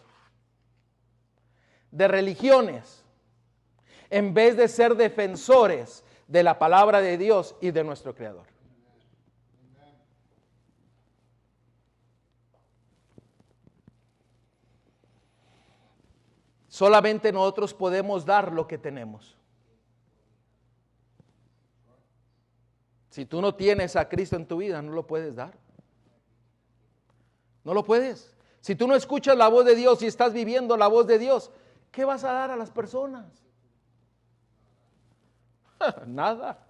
de religiones, en vez de ser defensores de la palabra de Dios y de nuestro Creador. Solamente nosotros podemos dar lo que tenemos. Si tú no tienes a Cristo en tu vida, no lo puedes dar. No lo puedes. Si tú no escuchas la voz de Dios y estás viviendo la voz de Dios, ¿qué vas a dar a las personas? Nada.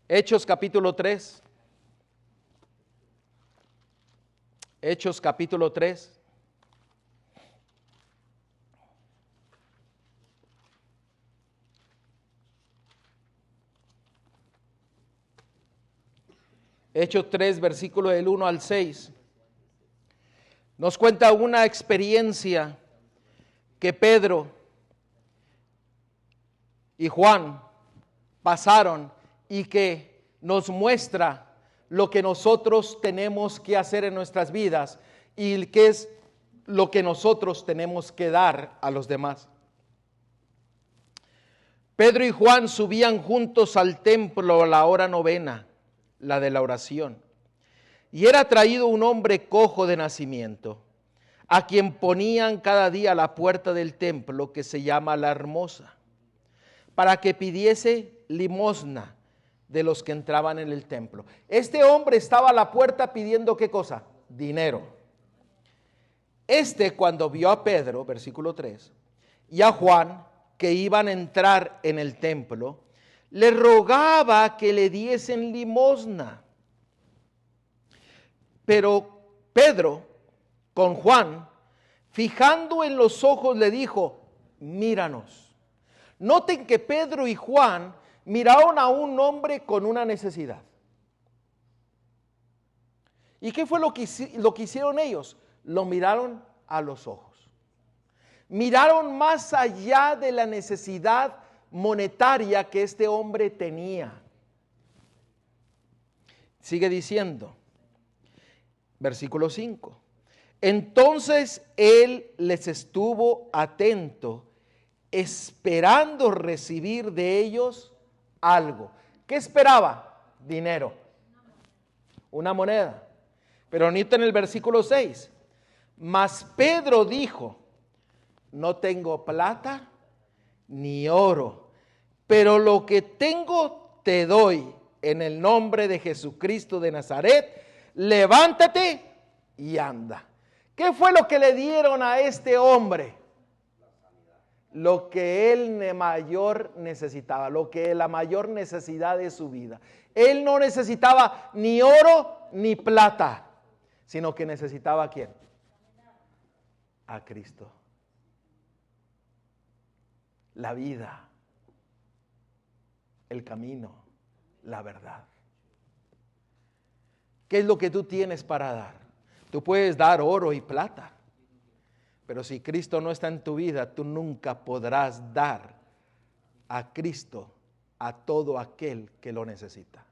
Hechos capítulo 3. Hechos capítulo 3. Hechos 3, versículo del 1 al 6. Nos cuenta una experiencia que Pedro y Juan pasaron y que nos muestra lo que nosotros tenemos que hacer en nuestras vidas y qué es lo que nosotros tenemos que dar a los demás. Pedro y Juan subían juntos al templo a la hora novena, la de la oración, y era traído un hombre cojo de nacimiento, a quien ponían cada día a la puerta del templo, que se llama La Hermosa, para que pidiese limosna de los que entraban en el templo. Este hombre estaba a la puerta pidiendo ¿qué cosa? Dinero. Cuando vio a Pedro, versículo 3, y a Juan, que iban a entrar en el templo, le rogaba que le diesen limosna. Pero Pedro, con Juan, fijando en los ojos, le dijo: míranos. Noten que Pedro y Juan miraron a un hombre con una necesidad. ¿Y qué fue lo que hicieron ellos? Lo miraron a los ojos. Miraron más allá de la necesidad monetaria que este hombre tenía. Sigue diciendo, versículo 5. Entonces él les estuvo atento, esperando recibir de ellos algo. ¿Qué esperaba? Dinero. Una moneda. Pero ahorita en el versículo 6. Mas Pedro dijo, no tengo plata ni oro, pero lo que tengo te doy. En el nombre de Jesucristo de Nazaret, levántate y anda. ¿Qué fue lo que le dieron a este hombre? Lo que él mayor necesitaba, la mayor necesidad de su vida. Él no necesitaba ni oro ni plata, sino que necesitaba ¿a quién? A Cristo. La vida, el camino, la verdad. ¿Qué es lo que tú tienes para dar? Tú puedes dar oro y plata, pero si Cristo no está en tu vida, tú nunca podrás dar a Cristo a todo aquel que lo necesita.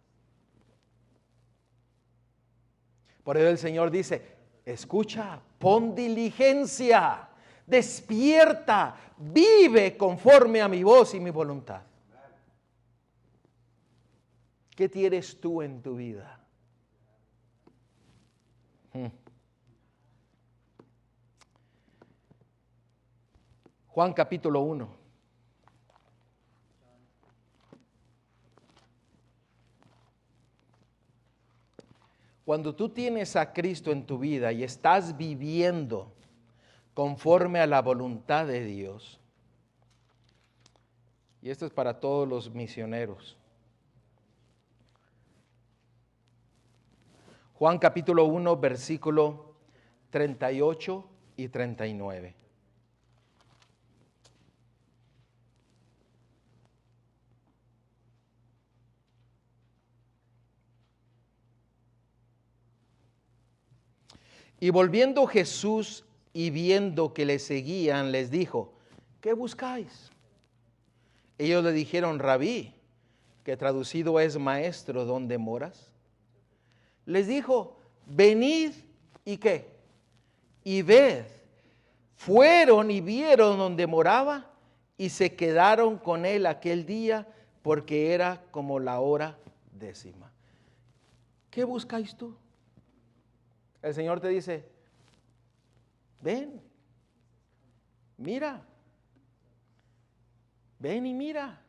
Por eso el Señor dice, escucha, pon diligencia, despierta, vive conforme a mi voz y mi voluntad. ¿Qué tienes tú en tu vida? Juan capítulo 1. Cuando tú tienes a Cristo en tu vida y estás viviendo conforme a la voluntad de Dios, y esto es para todos los misioneros. Juan capítulo 1, versículo 38 y 39. Y volviendo Jesús y viendo que le seguían, les dijo, ¿qué buscáis? Ellos le dijeron, Rabí, que traducido es maestro, ¿dónde moras? Les dijo, venid y ¿qué? Y ved. Fueron y vieron donde moraba y se quedaron con él aquel día porque era como la hora 10. ¿Qué buscáis tú? El Señor te dice, ven, mira, ven y mira.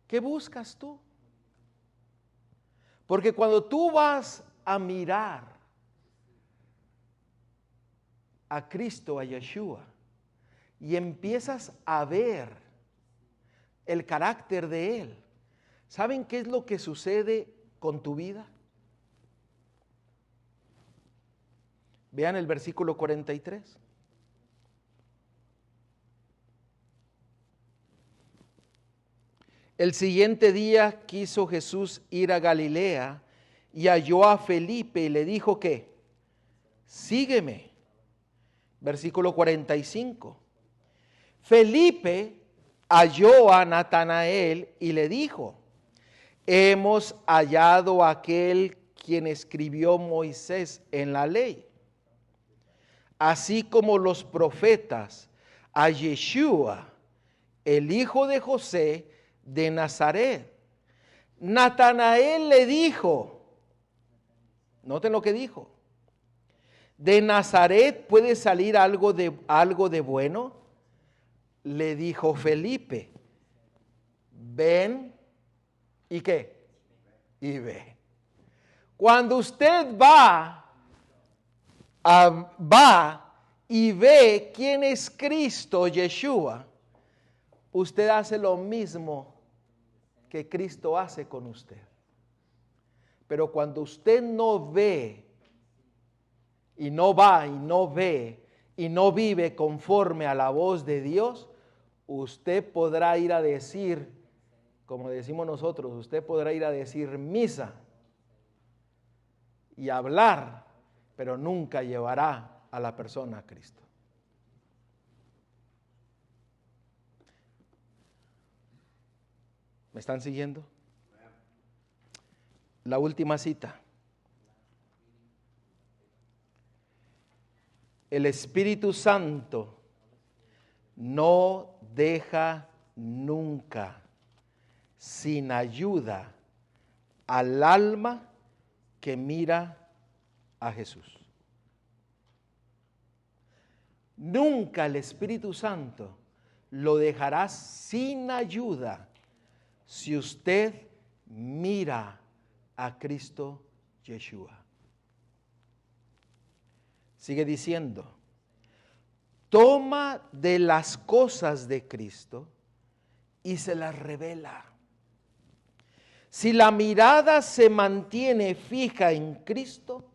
¿Qué buscas tú? Porque cuando tú vas a mirar a Cristo, a Yeshua, y empiezas a ver el carácter de Él, ¿saben qué es lo que sucede con tu vida? Vean el versículo 43. El siguiente día quiso Jesús ir a Galilea y halló a Felipe y le dijo que, sígueme. Versículo 45. Felipe halló a Natanael y le dijo, hemos hallado a aquel quien escribió Moisés en la ley, así como los profetas, a Yeshua, el hijo de José de Nazaret. Natanael le dijo, noten lo que dijo, ¿de Nazaret puede salir algo de bueno? Le dijo Felipe, ven y ¿qué? Y ve. Cuando usted va y ve quién es Cristo, Yeshua, usted hace lo mismo que Cristo hace con usted. Pero cuando usted no ve, y no va, y no ve, y no vive conforme a la voz de Dios, usted podrá ir a decir, como decimos nosotros, usted podrá ir a decir misa, y hablar, pero nunca llevará a la persona a Cristo. ¿Me están siguiendo? La última cita. El Espíritu Santo no deja nunca sin ayuda al alma que mira a Jesús. Nunca el Espíritu Santo lo dejará sin ayuda si usted mira a Cristo Yeshua. Sigue diciendo, toma de las cosas de Cristo y se las revela. Si la mirada se mantiene fija en Cristo,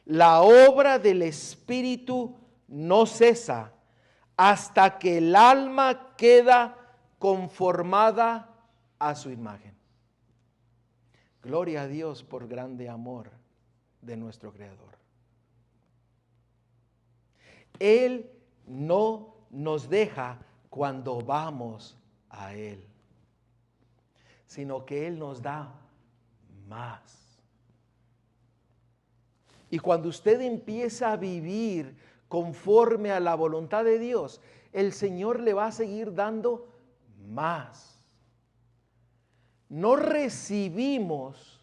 la obra del Espíritu no cesa hasta que el alma queda conformada a su imagen. Gloria a Dios por grande amor de nuestro Creador. Él no nos deja cuando vamos a Él, sino que Él nos da más. Y cuando usted empieza a vivir conforme a la voluntad de Dios, el Señor le va a seguir dando más. No recibimos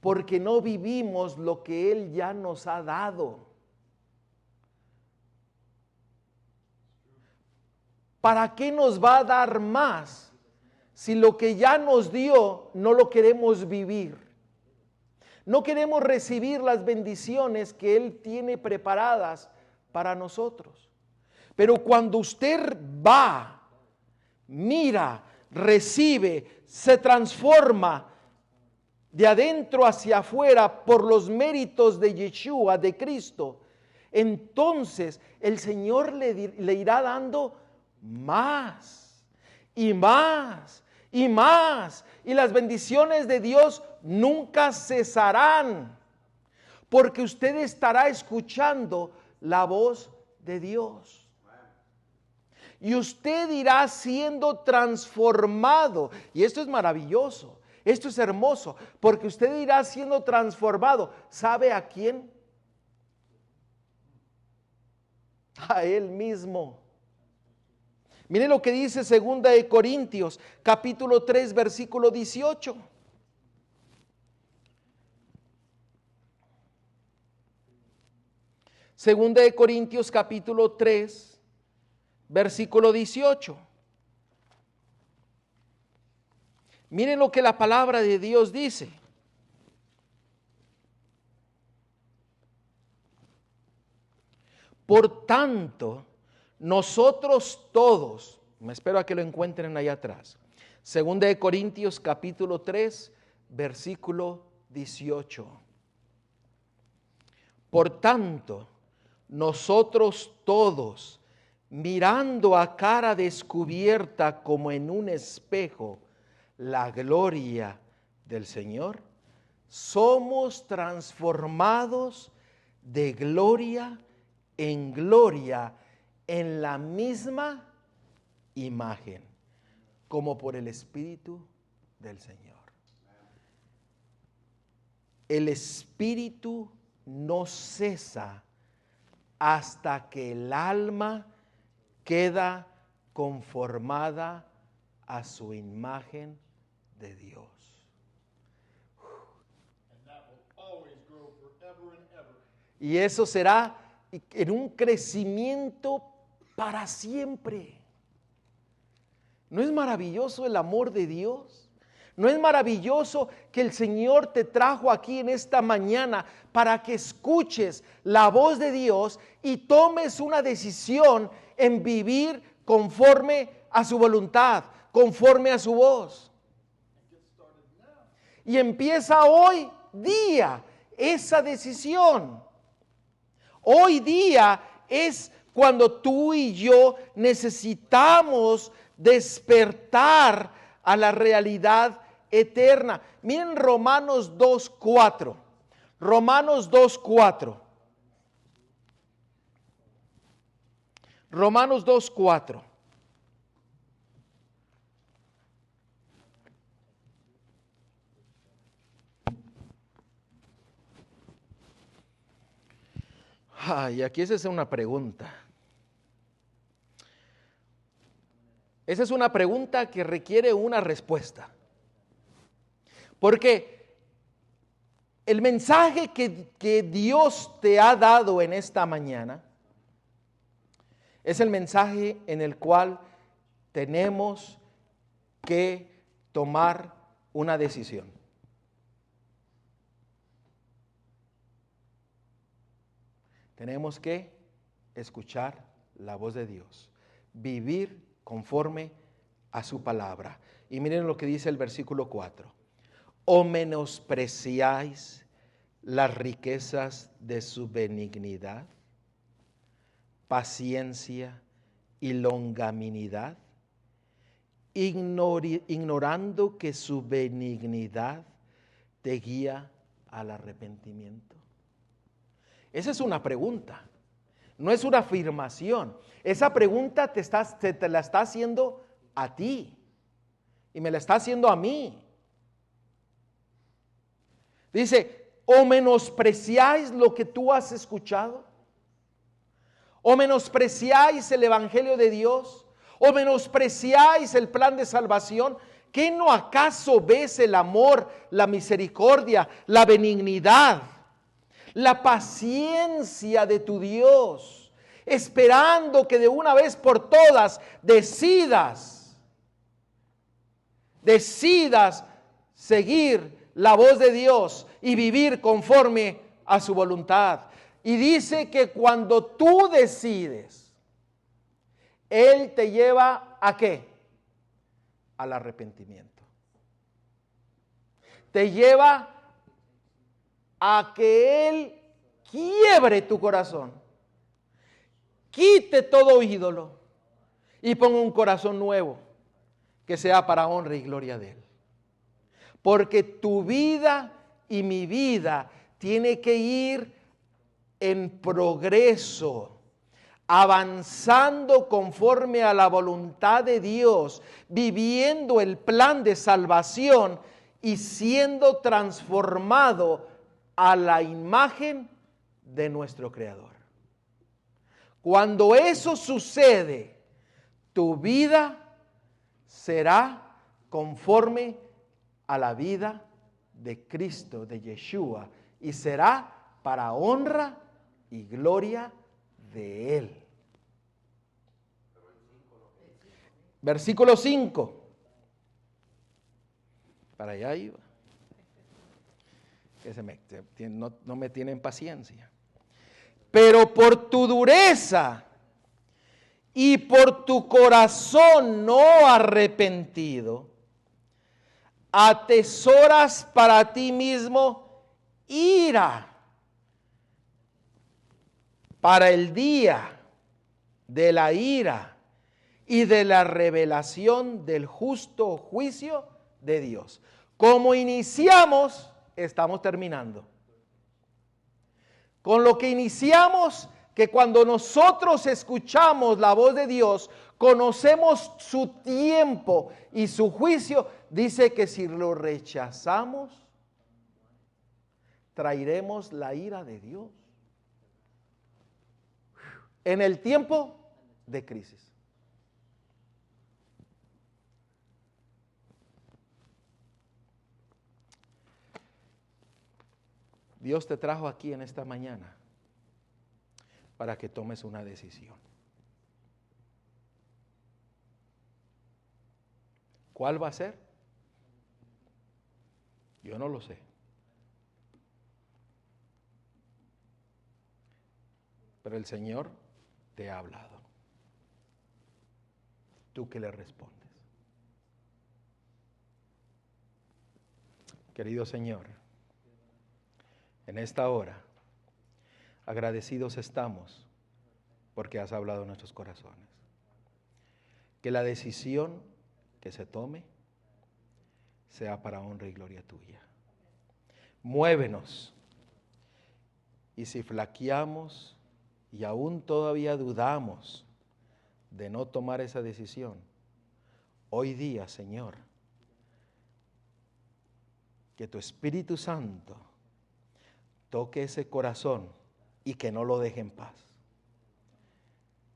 porque no vivimos lo que Él ya nos ha dado. ¿Para qué nos va a dar más si lo que ya nos dio no lo queremos vivir? No queremos recibir las bendiciones que Él tiene preparadas para nosotros. Pero cuando usted va, mira, recibe, se transforma de adentro hacia afuera por los méritos de Yeshua, de Cristo, entonces el Señor le irá dando más y más y más, y las bendiciones de Dios nunca cesarán, porque usted estará escuchando la voz de Dios. Y usted irá siendo transformado. Y esto es maravilloso, esto es hermoso, porque usted irá siendo transformado. ¿Sabe a quién? A Él mismo. Mire lo que dice 2 de Corintios, capítulo 3, versículo 18. Segunda de Corintios, capítulo 3, versículo 18. Miren lo que la palabra de Dios dice. Por tanto, nosotros todos, me espero a que lo encuentren allá atrás. Segunda de Corintios capítulo 3, versículo 18. Por tanto, nosotros todos, mirando a cara descubierta como en un espejo la gloria del Señor, somos transformados de gloria en gloria en la misma imagen, como por el Espíritu del Señor. El Espíritu no cesa hasta que el alma queda conformada a su imagen de Dios. Y eso será en un crecimiento para siempre. ¿No es maravilloso el amor de Dios? ¿No es maravilloso que el Señor te trajo aquí en esta mañana para que escuches la voz de Dios y tomes una decisión en vivir conforme a su voluntad, conforme a su voz? Y empieza hoy día esa decisión. Hoy día es cuando tú y yo necesitamos despertar a la realidad eterna. Miren Romanos 2:4. Romanos 2:4. Romanos 2:4. Ay, aquí esa es una pregunta. Esa es una pregunta que requiere una respuesta. Porque el mensaje que Dios te ha dado en esta mañana es el mensaje en el cual tenemos que tomar una decisión. Tenemos que escuchar la voz de Dios, vivir conforme a su palabra. Y miren lo que dice el versículo 4. ¿O menospreciáis las riquezas de su benignidad, paciencia y longanimidad, ignorando que su benignidad te guía al arrepentimiento? Esa es una pregunta, no es una afirmación. Esa pregunta te la está haciendo a ti y me la está haciendo a mí. Dice, ¿o menospreciáis lo que tú has escuchado? ¿O menospreciáis el Evangelio de Dios? ¿O menospreciáis el plan de salvación? ¿Qué no acaso ves el amor, la misericordia, la benignidad, la paciencia de tu Dios, esperando que de una vez por todas decidas seguir la voz de Dios y vivir conforme a su voluntad? Y dice que cuando tú decides, Él te lleva ¿a qué? Al arrepentimiento. Te lleva a que Él quiebre tu corazón, quite todo ídolo y ponga un corazón nuevo que sea para honra y gloria de Él. Porque tu vida y mi vida tiene que ir en progreso, avanzando conforme a la voluntad de Dios, viviendo el plan de salvación y siendo transformado a la imagen de nuestro Creador. Cuando eso sucede, tu vida será conforme a la vida de Cristo, de Yeshua, y será para honra y gloria de Él. Versículo 5. Para allá iba. Que no me tienen paciencia. Pero por tu dureza y por tu corazón no arrepentido, atesoras para ti mismo ira para el día de la ira y de la revelación del justo juicio de Dios. Como iniciamos, estamos terminando. Con lo que iniciamos, que cuando nosotros escuchamos la voz de Dios, conocemos su tiempo y su juicio, dice que si lo rechazamos, traeremos la ira de Dios en el tiempo de crisis. Dios te trajo aquí en esta mañana para que tomes una decisión. ¿Cuál va a ser? Yo no lo sé. Pero el Señor te ha hablado. ¿Tú qué le respondes? Querido Señor, en esta hora, agradecidos estamos porque has hablado en nuestros corazones. Que la decisión que se tome sea para honra y gloria tuya. Muévenos Y si flaqueamos y aún todavía dudamos de no tomar esa decisión, hoy día, Señor, que tu Espíritu Santo toque ese corazón y que no lo deje en paz.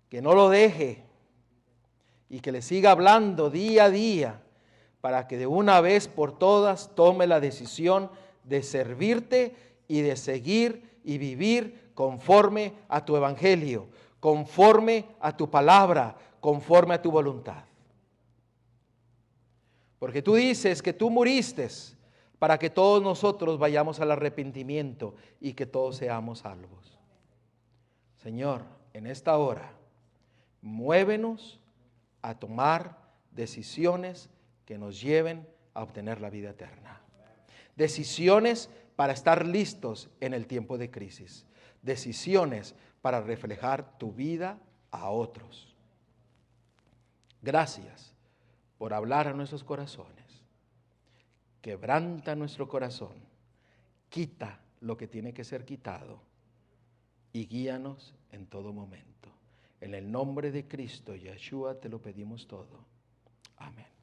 Que no lo deje y que le siga hablando día a día para que de una vez por todas tome la decisión de servirte y de seguir y vivir conforme a tu evangelio, conforme a tu palabra, conforme a tu voluntad. Porque tú dices que tú muriste para que todos nosotros vayamos al arrepentimiento y que todos seamos salvos. Señor, en esta hora, muévenos a tomar decisiones que nos lleven a obtener la vida eterna. Decisiones para estar listos en el tiempo de crisis. Decisiones para reflejar tu vida a otros. Gracias por hablar a nuestros corazones. Quebranta nuestro corazón. Quita lo que tiene que ser quitado. Y guíanos en todo momento. En el nombre de Cristo Yeshua te lo pedimos todo. Amén.